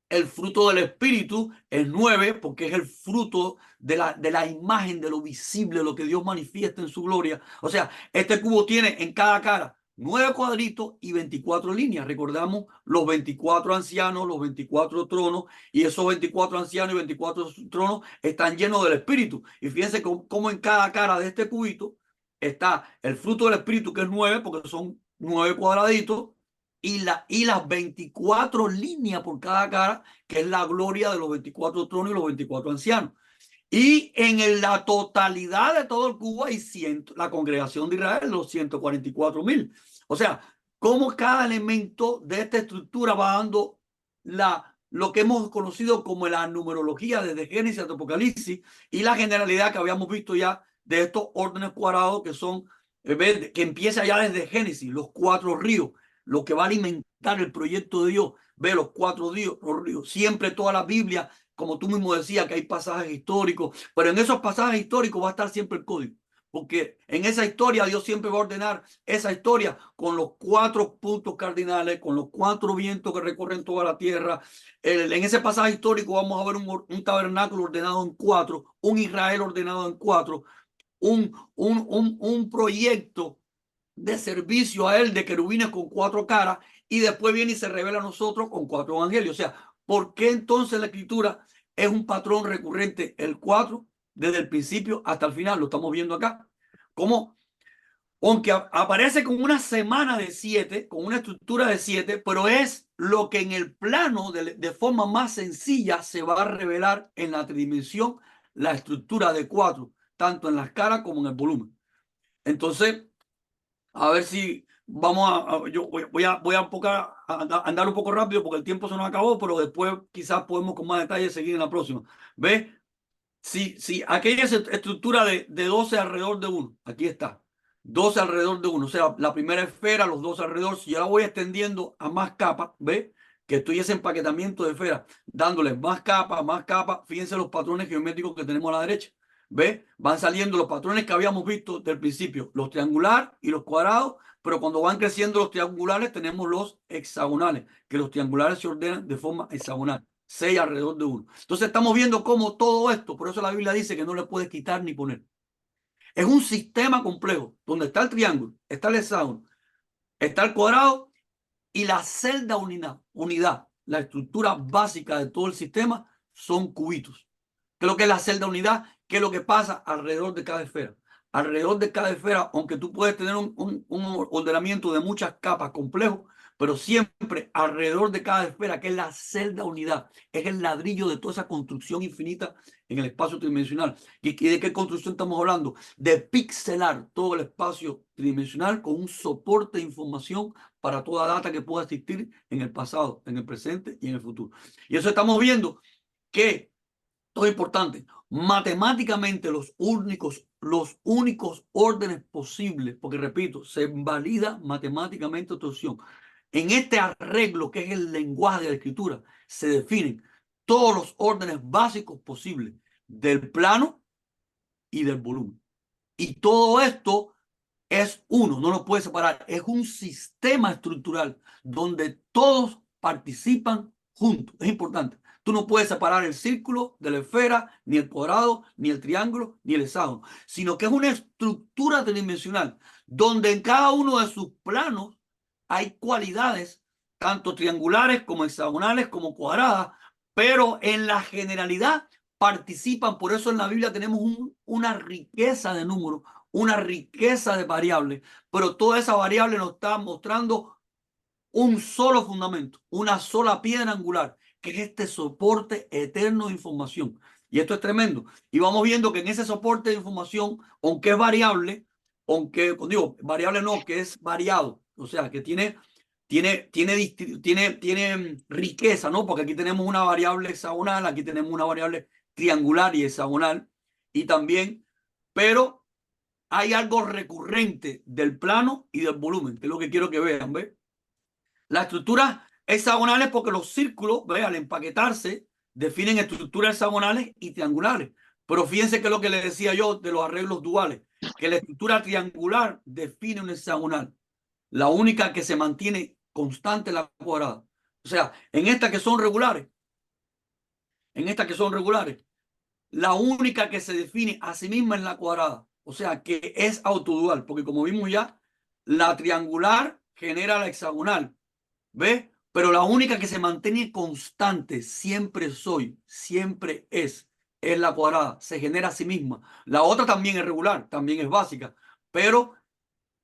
el fruto del Espíritu es 9, porque es el fruto de la imagen, de lo visible, lo que Dios manifiesta en su gloria? O sea, este cubo tiene en cada cara 9 cuadritos y 24 líneas. Recordamos los 24 ancianos, los 24 tronos, y esos 24 ancianos y 24 tronos están llenos del Espíritu. Y fíjense cómo en cada cara de este cubito está el fruto del Espíritu, que es 9, porque son 9 cuadraditos, y las 24 líneas por cada cara, que es la gloria de los 24 tronos y los 24 ancianos. Y en la totalidad de todo el cubo hay la congregación de Israel, los 144.000. O sea, cómo cada elemento de esta estructura va dando lo que hemos conocido como la numerología desde Génesis hasta Apocalipsis, y la generalidad que habíamos visto ya de estos órdenes cuadrados que son, que empieza ya desde Génesis, los 4 ríos, lo que va a alimentar el proyecto de Dios. Ve los 4 ríos, siempre toda la Biblia, como tú mismo decías, que hay pasajes históricos, pero en esos pasajes históricos va a estar siempre el código, porque en esa historia Dios siempre va a ordenar esa historia con los 4 puntos cardinales, con los 4 vientos que recorren toda la tierra. En ese pasaje histórico vamos a ver un tabernáculo ordenado en 4, un Israel ordenado en 4, un proyecto de servicio a él de querubines con 4 caras y después viene y se revela a nosotros con 4 evangelios. O sea, ¿por qué entonces la escritura es un patrón recurrente el 4 desde el principio hasta el final? Lo estamos viendo acá. Como aunque aparece con una semana de 7, con una estructura de 7, pero es lo que en el plano de forma más sencilla se va a revelar en la tridimensión, la estructura de 4, tanto en las caras como en el volumen. Entonces, a ver si vamos yo voy a andar un poco rápido porque el tiempo se nos acabó, pero después quizás podemos con más detalle seguir en la próxima. ¿Ves? Si aquella estructura de 12 alrededor de 1, aquí está, 12 alrededor de 1, o sea, la primera esfera, los 12 alrededor, si yo la voy extendiendo a más capas, ¿ves? Que estoy ese empaquetamiento de esferas, dándoles más capas, fíjense los patrones geométricos que tenemos a la derecha, ¿ves? Van saliendo los patrones que habíamos visto del principio, los triangulares y los cuadrados, pero cuando van creciendo los triangulares tenemos los hexagonales, que los triangulares se ordenan de forma hexagonal. 6 alrededor de 1. Entonces estamos viendo cómo todo esto, por eso la Biblia dice que no le puedes quitar ni poner. Es un sistema complejo, donde está el triángulo, está el hexágono, está el cuadrado y la celda unidad. La estructura básica de todo el sistema son cubitos. ¿Qué es lo que es la celda unidad? ¿Qué es lo que pasa alrededor de cada esfera? Alrededor de cada esfera, aunque tú puedes tener un ordenamiento de muchas capas complejo, pero siempre alrededor de cada esfera, que es la celda unidad, es el ladrillo de toda esa construcción infinita en el espacio tridimensional. ¿Y de qué construcción estamos hablando? De pixelar todo el espacio tridimensional con un soporte de información para toda data que pueda existir en el pasado, en el presente y en el futuro. Y eso estamos viendo que, todo importante, matemáticamente los únicos órdenes posibles, porque repito, se valida matemáticamente esta opción. En este arreglo que es el lenguaje de la escritura, se definen todos los órdenes básicos posibles del plano y del volumen. Y todo esto es uno, no lo puedes separar. Es un sistema estructural donde todos participan juntos. Es importante. Tú no puedes separar el círculo de la esfera, ni el cuadrado, ni el triángulo, ni el hexágono, sino que es una estructura tridimensional donde en cada uno de sus planos hay cualidades, tanto triangulares como hexagonales como cuadradas, pero en la generalidad participan. Por eso en la Biblia tenemos una riqueza de números, una riqueza de variables, pero toda esa variable nos está mostrando un solo fundamento, una sola piedra angular, que es este soporte eterno de información. Y esto es tremendo. Y vamos viendo que en ese soporte de información, aunque es variable, aunque, digo, variable no, que es variado, o sea, que tiene riqueza, ¿no? Porque aquí tenemos una variable hexagonal, aquí tenemos una variable triangular y hexagonal, y también, pero hay algo recurrente del plano y del volumen, que es lo que quiero que vean, ¿ves? La estructura hexagonal es porque los círculos, ¿ves? Al empaquetarse, definen estructuras hexagonales y triangulares. Pero fíjense que es lo que les decía yo de los arreglos duales, que la estructura triangular define un hexagonal. La única que se mantiene constante es la cuadrada. O sea, en estas que son regulares, la única que se define a sí misma es la cuadrada. O sea, que es autodual, porque como vimos ya, la triangular genera la hexagonal. ¿Ves? Pero la única que se mantiene constante, siempre es la cuadrada. Se genera a sí misma. La otra también es regular, también es básica, pero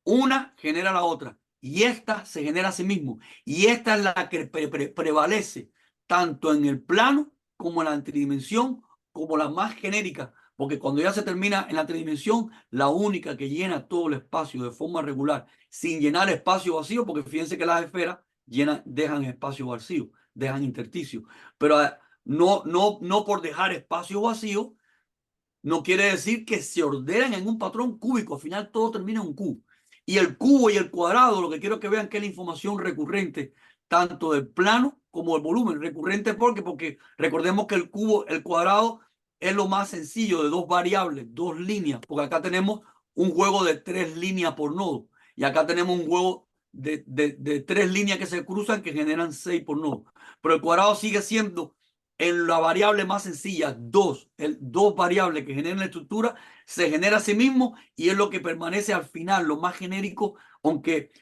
una genera la otra. Y esta se genera a sí mismo. Y esta es la que prevalece tanto en el plano como en la tridimensión, como la más genérica. Porque cuando ya se termina en la tridimensión, la única que llena todo el espacio de forma regular, sin llenar espacio vacío, porque fíjense que las esferas dejan espacio vacío, dejan intersticio. Pero no por dejar espacio vacío, no quiere decir que se ordenan en un patrón cúbico. Al final todo termina en un cubo. Y el cubo y el cuadrado, lo que quiero que vean que es la información recurrente, tanto del plano como del volumen. Recurrente porque recordemos que el cubo, el cuadrado es lo más sencillo de dos variables, dos líneas, porque acá tenemos un juego de 3 líneas por nodo. Y acá tenemos un juego de 3 líneas que se cruzan que generan 6 por nodo. Pero el cuadrado sigue siendo en la variable más sencilla, 2, dos variables que generan la estructura, se genera a sí mismo y es lo que permanece al final, lo más genérico, aunque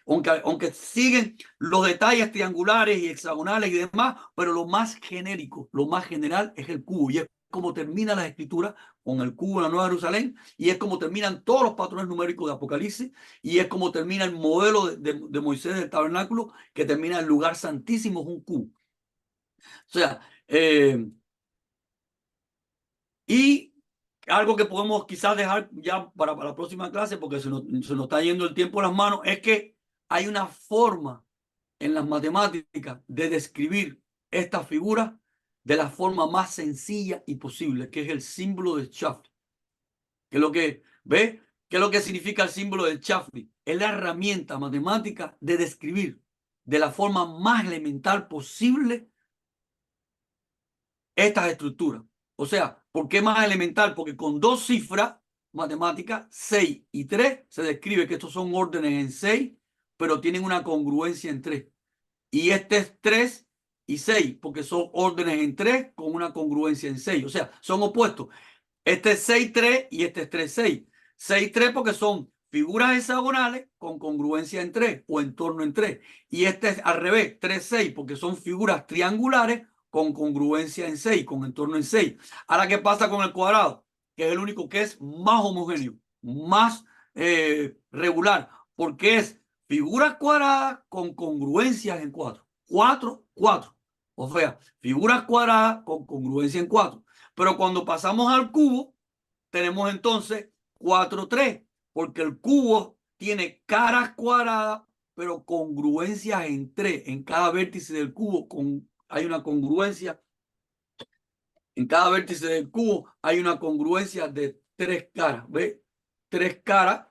siguen los detalles triangulares y hexagonales y demás, pero lo más genérico, lo más general es el cubo y es como termina la escritura con el cubo de la Nueva Jerusalén y es como terminan todos los patrones numéricos de Apocalipsis y es como termina el modelo de Moisés del tabernáculo, que termina el lugar santísimo, es un cubo. O sea, y algo que podemos quizás dejar ya para la próxima clase, porque se nos está yendo el tiempo a las manos, es que hay una forma en las matemáticas de describir esta figura de la forma más sencilla y posible, que es el símbolo de Chafley. ¿Qué es lo que ve? ¿Qué es lo que significa el símbolo de Chafley? Es la herramienta matemática de describir de la forma más elemental posible estas estructuras. O sea, ¿por qué más elemental? Porque con dos cifras matemáticas, 6 y 3, se describe que estos son órdenes en 6, pero tienen una congruencia en 3. Y este es 3 y 6, porque son órdenes en 3 con una congruencia en 6. O sea, son opuestos. Este es 6, 3 y este es 3, 6. 6, 3 porque son figuras hexagonales con congruencia en 3 o en torno en 3. Y este es al revés, 3, 6 porque son figuras triangulares con congruencia en 6, con entorno en 6. Ahora, ¿qué pasa con el cuadrado? Que es el único que es más homogéneo, más regular, porque es figuras cuadradas con congruencias en 4. 4, 4. O sea, figuras cuadradas con congruencia en 4. Pero cuando pasamos al cubo, tenemos entonces 4, 3, porque el cubo tiene caras cuadradas, pero congruencias en 3. En cada vértice del cubo hay una congruencia. En cada vértice del cubo hay una congruencia de 3 caras. ¿Ve? 3 caras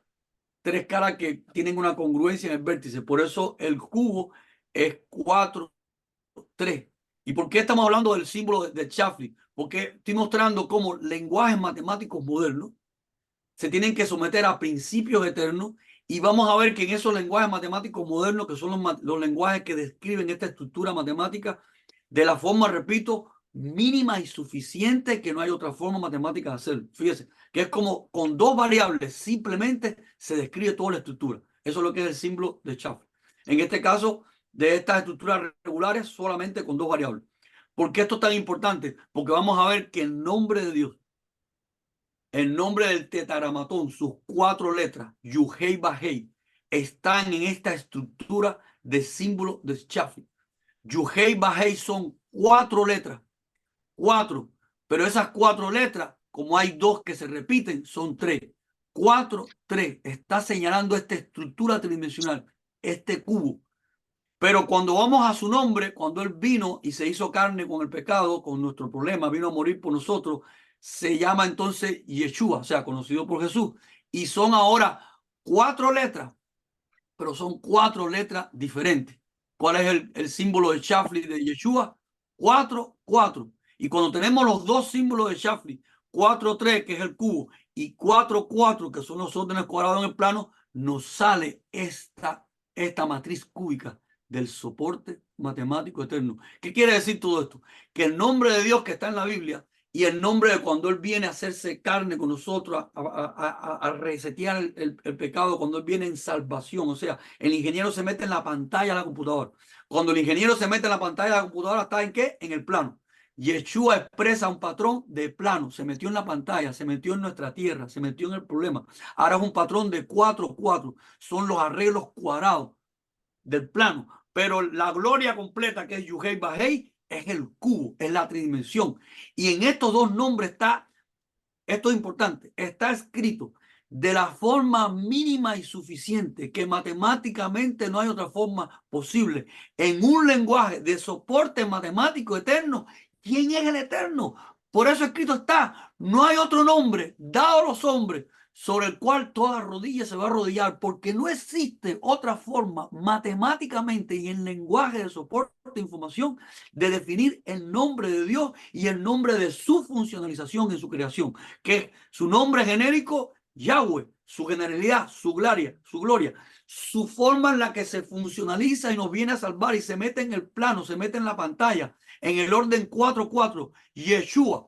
que tienen una congruencia en el vértice. Por eso el cubo es 4, 3. ¿Y por qué estamos hablando del símbolo de Chafley? Porque estoy mostrando cómo lenguajes matemáticos modernos se tienen que someter a principios eternos y vamos a ver que en esos lenguajes matemáticos modernos, que son los lenguajes que describen esta estructura matemática de la forma, repito, mínima y suficiente, que no hay otra forma matemática de hacerlo. Fíjese, que es como con dos variables simplemente se describe toda la estructura. Eso es lo que es el símbolo de Chafley. En este caso, de estas estructuras regulares, solamente con dos variables. ¿Por qué esto es tan importante? Porque vamos a ver que el nombre de Dios, el nombre del tetragramatón, sus 4 letras, Yuhei Bajei, están en esta estructura de símbolo de Chafley. Yuhei Bajei son 4 letras, 4, pero esas 4 letras, como hay 2 que se repiten, son 3. 4, 3, está señalando esta estructura tridimensional, este cubo. Pero cuando vamos a su nombre, cuando Él vino y se hizo carne con el pecado, con nuestro problema, vino a morir por nosotros, se llama entonces Yeshua, o sea, conocido por Jesús. Y son ahora 4 letras, pero son 4 letras diferentes. ¿Cuál es el símbolo de Chafley de Yeshua? 4, 4. Y cuando tenemos los dos símbolos de Chafley, 4, 3, que es el cubo, y 4, 4, que son los órdenes cuadrados en el plano, nos sale esta matriz cúbica del soporte matemático eterno. ¿Qué quiere decir todo esto? Que el nombre de Dios que está en la Biblia y el nombre de cuando Él viene a hacerse carne con nosotros, a resetear el pecado, cuando Él viene en salvación. O sea, el ingeniero se mete en la pantalla de la computadora. Cuando el ingeniero se mete en la pantalla de la computadora, ¿está en qué? En el plano. Yeshua expresa un patrón de plano, se metió en la pantalla, se metió en nuestra tierra, se metió en el problema. Ahora es un patrón de 4, 4. Son los arreglos cuadrados del plano, pero la gloria completa, que es Yuhei Bajei, es el cubo, es la tridimensión. Y en estos dos nombres está, esto es importante, está escrito de la forma mínima y suficiente, que matemáticamente no hay otra forma posible, en un lenguaje de soporte matemático eterno. ¿Quién es el eterno? Por eso escrito está, no hay otro nombre dado a los hombres sobre el cual toda rodilla se va a arrodillar, porque no existe otra forma matemáticamente y en lenguaje de soporte de información de definir el nombre de Dios y el nombre de su funcionalización en su creación, que es su nombre genérico, Yahweh, su generalidad, su gloria, su forma en la que se funcionaliza y nos viene a salvar y se mete en el plano, se mete en la pantalla, en el orden 4-4, Yeshua,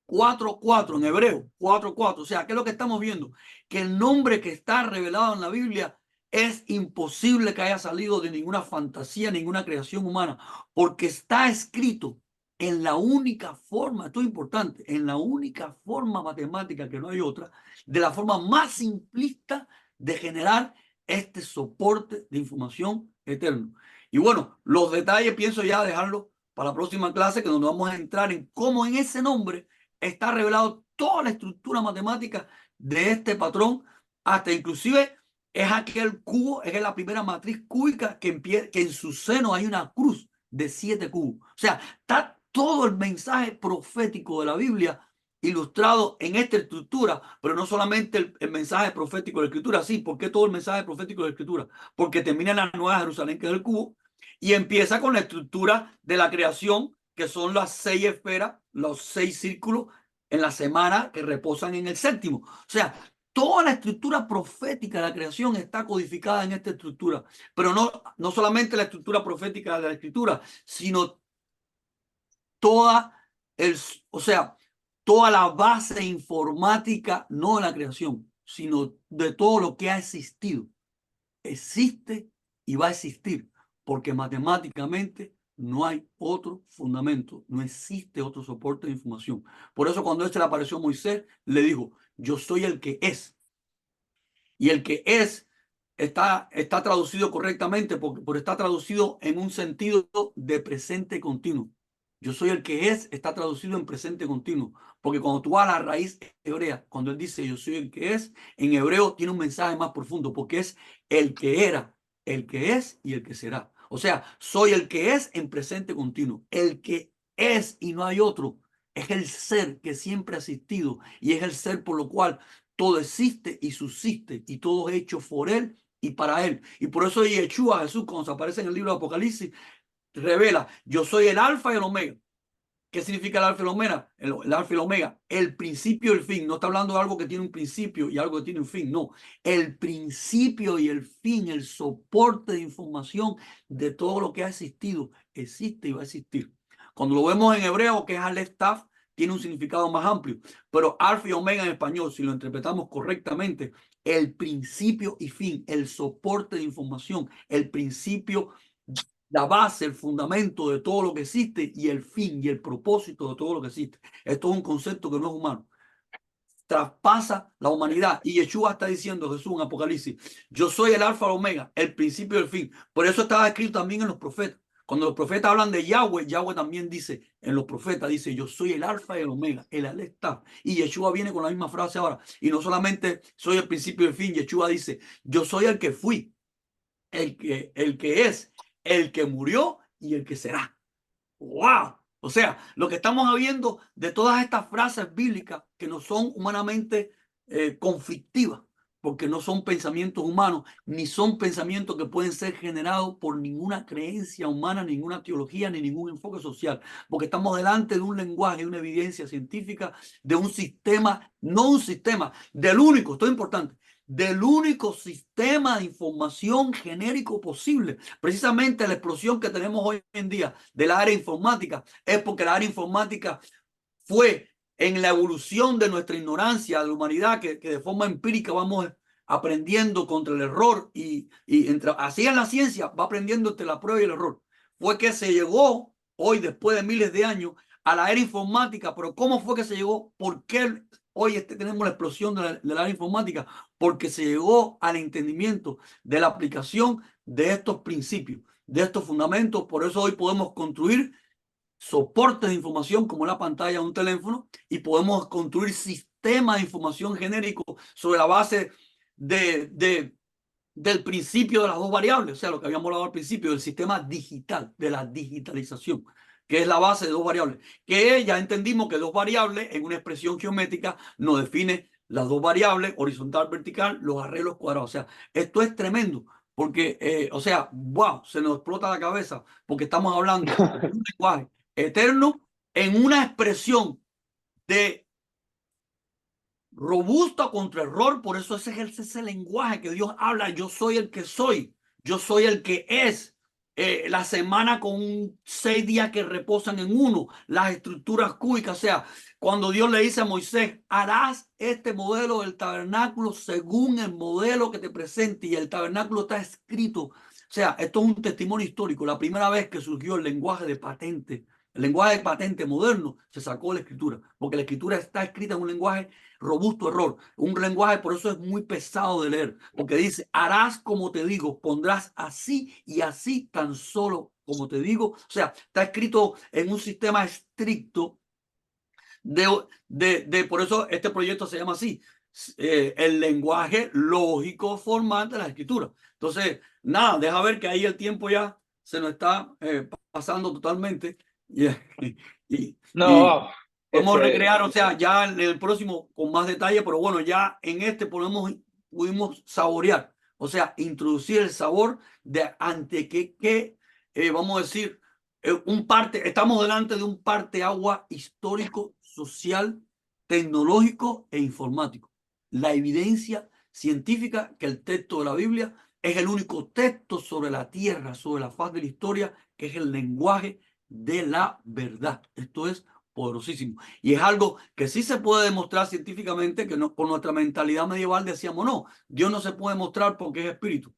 4-4 en hebreo, 4-4. O sea, ¿qué es lo que estamos viendo? Que el nombre que está revelado en la Biblia es imposible que haya salido de ninguna fantasía, ninguna creación humana, porque está escrito en la única forma, esto es importante, en la única forma matemática, que no hay otra, de la forma más simplista de generar este soporte de información eterno. Y bueno, los detalles pienso ya dejarlo para la próxima clase, que donde vamos a entrar en cómo en ese nombre está revelado toda la estructura matemática de este patrón, hasta inclusive es aquel cubo, es la primera matriz cúbica que en su seno hay una cruz de 7 cubos. O sea, está todo el mensaje profético de la Biblia ilustrado en esta estructura, pero no solamente el mensaje profético de la escritura. Sí, ¿por qué todo el mensaje profético de la escritura? Porque termina en la Nueva Jerusalén, que es el cubo, y empieza con la estructura de la creación, que son las 6 esferas, los 6 círculos en la semana que reposan en el séptimo. O sea, toda la estructura profética de la creación está codificada en esta estructura, pero no solamente la estructura profética de la escritura, sino toda o sea, toda la base informática, no de la creación, sino de todo lo que ha existido. Existe y va a existir, porque matemáticamente no hay otro fundamento, no existe otro soporte de información. Por eso cuando le apareció a Moisés, le dijo, yo soy el que es. Y el que es está traducido correctamente porque está traducido en un sentido de presente continuo. Yo soy el que es, está traducido en presente continuo. Porque cuando tú vas a la raíz hebrea, cuando él dice yo soy el que es, en hebreo tiene un mensaje más profundo, porque es el que era, el que es y el que será. O sea, soy el que es en presente continuo. El que es y no hay otro. Es el ser que siempre ha existido y es el ser por lo cual todo existe y subsiste y todo es hecho por él y para él. Y por eso Yeshua, Jesús, cuando se aparece en el libro de Apocalipsis, revela, yo soy el alfa y el omega. ¿Qué significa el alfa y el omega? El alfa y el omega, el principio y el fin. No está hablando de algo que tiene un principio y algo que tiene un fin. No, el principio y el fin, el soporte de información de todo lo que ha existido, existe y va a existir. Cuando lo vemos en hebreo, que es Aleph Taf, tiene un significado más amplio. Pero alfa y omega en español, si lo interpretamos correctamente, el principio y fin, el soporte de información, el principio, la base, el fundamento de todo lo que existe y el fin y el propósito de todo lo que existe. Esto es un concepto que no es humano. Traspasa la humanidad. Y Yeshua está diciendo, Jesús en Apocalipsis, yo soy el alfa y el omega, el principio y el fin. Por eso estaba escrito también en los profetas. Cuando los profetas hablan de Yahweh, Yahweh también dice, en los profetas dice, yo soy el alfa y el omega, el Aleph Taf. Y Yeshua viene con la misma frase ahora. Y no solamente soy el principio y el fin, Yeshua dice, yo soy el que fui, el que es, el que murió y el que será. ¡Wow! O sea, lo que estamos viendo de todas estas frases bíblicas que no son humanamente conflictivas, porque no son pensamientos humanos, ni son pensamientos que pueden ser generados por ninguna creencia humana, ninguna teología, ni ningún enfoque social, porque estamos delante de un lenguaje, de una evidencia científica, de un sistema, no un sistema, del único, esto es importante, del único sistema de información genérico posible. Precisamente la explosión que tenemos hoy en día del área informática es porque la área informática fue en la evolución de nuestra ignorancia de la humanidad, que de forma empírica vamos aprendiendo contra el error y así en la ciencia va aprendiendo entre la prueba y el error. Fue que se llegó hoy, después de miles de años, a la era informática. Pero ¿cómo fue que se llegó? ¿Por qué hoy tenemos la explosión de la era informática? Porque se llegó al entendimiento de la aplicación de estos principios, de estos fundamentos. Por eso hoy podemos construir soportes de información como la pantalla de un teléfono y podemos construir sistemas de información genérico sobre la base del principio de las dos variables, o sea, lo que habíamos hablado al principio, del sistema digital, de la digitalización, que es la base de dos variables, que ya entendimos que dos variables en una expresión geométrica nos define las dos variables, horizontal, vertical, los arreglos cuadrados. O sea, esto es tremendo, porque, o sea, wow, se nos explota la cabeza, porque estamos hablando de un lenguaje eterno en una expresión de robusta contra error. Por eso ese es ese lenguaje que Dios habla. Yo soy el que soy. Yo soy el que es. La semana con 6 días que reposan en uno. Las estructuras cúbicas. O sea, cuando Dios le dice a Moisés, harás este modelo del tabernáculo según el modelo que te presente. Y el tabernáculo está escrito. O sea, esto es un testimonio histórico. La primera vez que surgió el lenguaje de patente. El lenguaje de patente moderno se sacó de la escritura, porque la escritura está escrita en un lenguaje robusto error. Un lenguaje, por eso es muy pesado de leer, porque dice, harás como te digo, pondrás así y así tan solo como te digo. O sea, está escrito en un sistema estricto por eso este proyecto se llama así, el lenguaje lógico formal de la escritura. Entonces, nada, deja ver que ahí el tiempo ya se nos está pasando totalmente y, y No, podemos este, recrear, o sea, ya en el próximo con más detalle, pero bueno, ya en este pudimos saborear, o sea, introducir el sabor de ante que vamos a decir, estamos delante de un parteagua histórico, social, tecnológico e informático. La evidencia científica que el texto de la Biblia es el único texto sobre la tierra, sobre la faz de la historia, que es el lenguaje de la verdad. Esto es poderosísimo. Y es algo que sí se puede demostrar científicamente, que no, con nuestra mentalidad medieval decíamos, no, Dios no se puede mostrar porque es espíritu.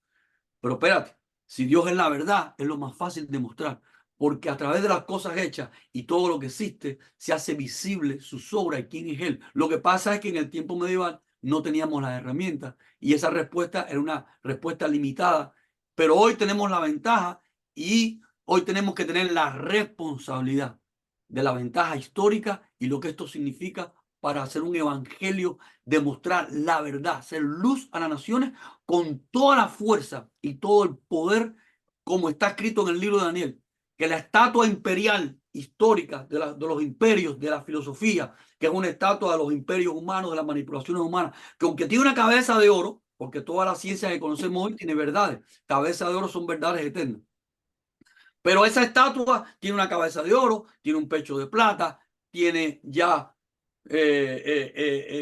Pero espérate, si Dios es la verdad, es lo más fácil de mostrar, porque a través de las cosas hechas y todo lo que existe, se hace visible su obras y quién es Él. Lo que pasa es que en el tiempo medieval no teníamos las herramientas y esa respuesta era una respuesta limitada, pero hoy tenemos la ventaja y hoy tenemos que tener la responsabilidad de la ventaja histórica y lo que esto significa para hacer un evangelio, demostrar la verdad, ser luz a las naciones con toda la fuerza y todo el poder, como está escrito en el libro de Daniel, que la estatua imperial histórica de los imperios, de la filosofía, que es una estatua de los imperios humanos, de las manipulaciones humanas, que aunque tiene una cabeza de oro, porque toda la ciencia que conocemos hoy tiene verdades, cabeza de oro son verdades eternas. Pero esa estatua tiene una cabeza de oro, tiene un pecho de plata, tiene ya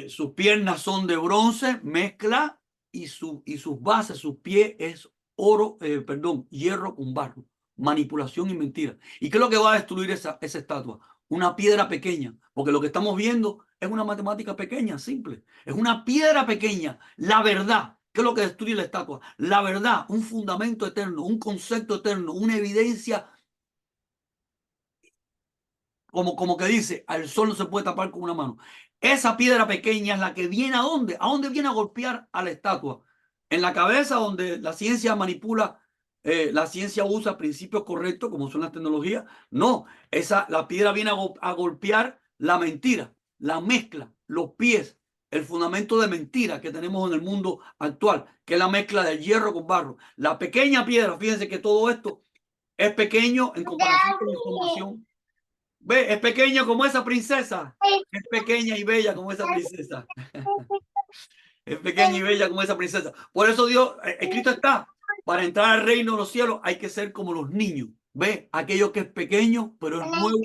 sus piernas son de bronce, mezcla y sus bases, sus pies es oro, perdón, hierro con barro, manipulación y mentira. ¿Y qué es lo que va a destruir esa estatua? Una piedra pequeña, porque lo que estamos viendo es una matemática pequeña, simple. Es una piedra pequeña, la verdad. ¿Qué es lo que destruye la estatua? La verdad, un fundamento eterno, un concepto eterno, una evidencia como que dice, al sol no se puede tapar con una mano. Esa piedra pequeña es la que viene ¿a dónde? ¿A dónde viene a golpear a la estatua? En la cabeza donde la ciencia manipula, la ciencia usa principios correctos como son las tecnologías. No, la piedra viene a golpear la mentira, la mezcla, los pies, el fundamento de mentira que tenemos en el mundo actual, que es la mezcla del hierro con barro. La pequeña piedra, fíjense que todo esto es pequeño en comparación con la información. Ve, es pequeño como esa princesa. Es pequeña y bella como esa princesa. Es pequeña y bella como esa princesa. Por eso Dios, escrito está, para entrar al reino de los cielos hay que ser como los niños. Ve, aquello que es pequeño, pero es nuevo.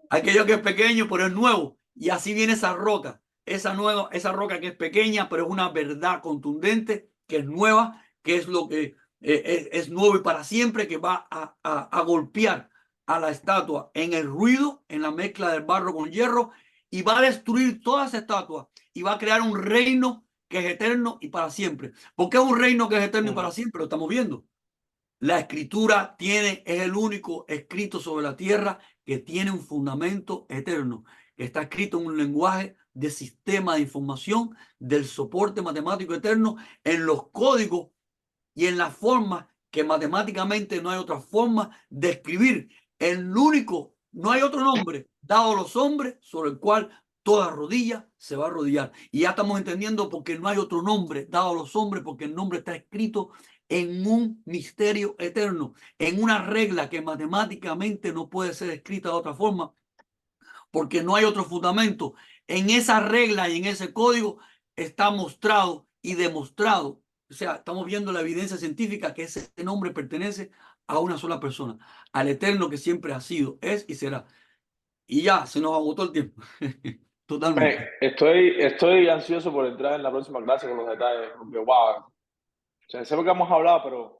Aquello que es pequeño, pero es nuevo. Y así viene esa roca. Esa roca que es pequeña, pero es una verdad contundente, que es nueva, que es lo que es nuevo y para siempre, que va a golpear a la estatua en el ruido, en la mezcla del barro con hierro, y va a destruir toda esa estatua y va a crear un reino que es eterno y para siempre. ¿Por qué es un reino que es eterno y para siempre? Lo estamos viendo. La escritura es el único escrito sobre la tierra que tiene un fundamento eterno, que está escrito en un lenguaje de sistema de información, del soporte matemático eterno, en los códigos y en las formas que matemáticamente no hay otra forma de escribir. No hay otro nombre dado a los hombres sobre el cual toda rodilla se va a arrodillar. Y ya estamos entendiendo por qué no hay otro nombre dado a los hombres, porque el nombre está escrito en un misterio eterno, en una regla que matemáticamente no puede ser escrita de otra forma, porque no hay otro fundamento. En esa regla y en ese código está mostrado y demostrado. O sea, estamos viendo la evidencia científica que ese nombre pertenece a una sola persona, al Eterno que siempre ha sido, es y será. y ya, se nos agotó el tiempo. Totalmente. Estoy ansioso por entrar en la próxima clase con los detalles, porque wow, o sea, sé lo que hemos hablado,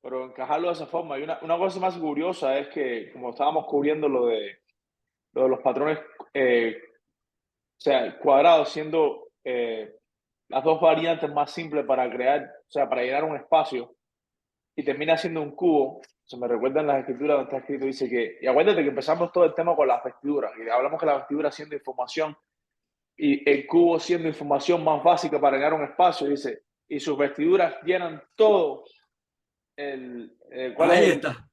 pero encajarlo de esa forma. Y una cosa más curiosa es que, como estábamos cubriendo lo de los patrones, o sea, cuadrados siendo las dos variantes más simples para crear, o sea, para llenar un espacio, y termina siendo un cubo. Se me recuerdan las escrituras donde está escrito, dice que, y acuérdate que empezamos todo el tema con las vestiduras, y hablamos que la vestidura siendo información, y el cubo siendo información más básica para llenar un espacio, dice, y sus vestiduras llenan todo ¿cuál es Ahí el? está.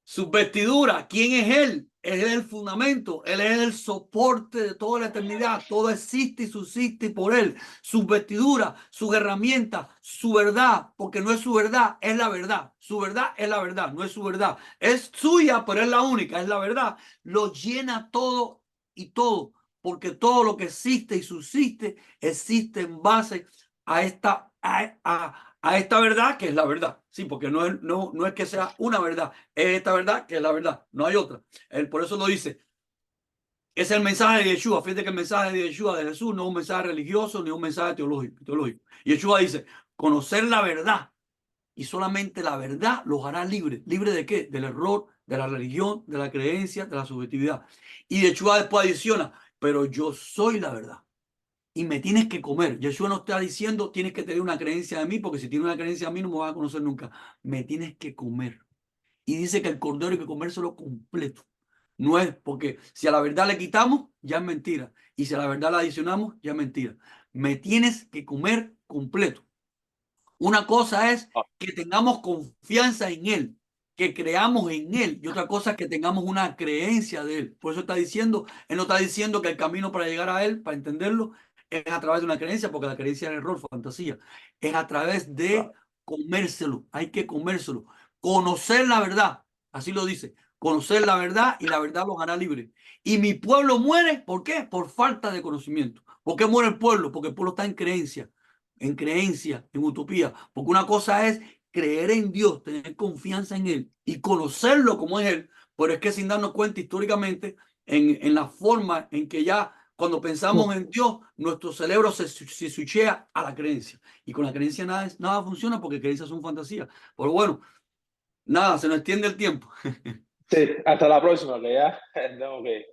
Sus vestiduras, ¿quién es Él? Él es el fundamento, Él es el soporte de toda la eternidad. Todo existe y subsiste por Él. Sus vestiduras, sus herramientas, su verdad, porque no es su verdad, es la verdad. Su verdad es la verdad, no es su verdad. Es suya, pero es la única, es la verdad. Lo llena todo y todo, porque todo lo que existe y subsiste existe en base a esta verdad que es la verdad. Sí, porque no es que sea una verdad, es esta verdad que es la verdad, no hay otra. Él por eso lo dice. Es el mensaje de Yeshua. Fíjate que el mensaje de Yeshua, de Jesús, no es un mensaje religioso ni un mensaje teológico. Y Yeshua dice, conocer la verdad y solamente la verdad los hará libres. ¿Libre de qué? Del error, de la religión, de la creencia, de la subjetividad. Y Yeshua después adiciona, pero yo soy la verdad y me tienes que comer. Yeshua no está diciendo tienes que tener una creencia de mí, porque si tienes una creencia de mí no me vas a conocer nunca. Me tienes que comer. Y dice que el cordero hay que comérselo completo. No es porque si a la verdad le quitamos, ya es mentira. Y si a la verdad la adicionamos, ya es mentira. Me tienes que comer completo. Una cosa es Ah, que tengamos confianza en Él, que creamos en Él, y otra cosa es que tengamos una creencia de Él. Por eso está diciendo, Él no está diciendo que el camino para llegar a Él, para entenderlo, es a través de una creencia, porque la creencia es error, fantasía. Es a través de claro. comérselo, hay que comérselo. Conocer la verdad, así lo dice, conocer la verdad y la verdad los hará libres. Y mi pueblo muere, ¿por qué? Por falta de conocimiento. ¿Por qué muere el pueblo? Porque el pueblo está en creencia, en utopía. Porque una cosa es creer en Dios, tener confianza en Él y conocerlo como es Él, pero es que sin darnos cuenta históricamente en la forma en que ya cuando pensamos en Dios, nuestro cerebro se switchea a la creencia. Y con la creencia nada funciona porque creencias son fantasías. Pero bueno, nada, se nos extiende el tiempo. Sí, hasta la próxima, que ya tengo que.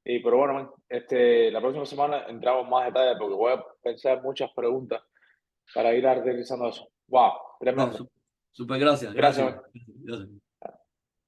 Pero bueno, man, la próxima semana entramos en más detalle porque voy a pensar muchas preguntas para ir aterrizando eso. Wow, No, tremendo. súper gracias, Gracias, gracias. man. Gracias.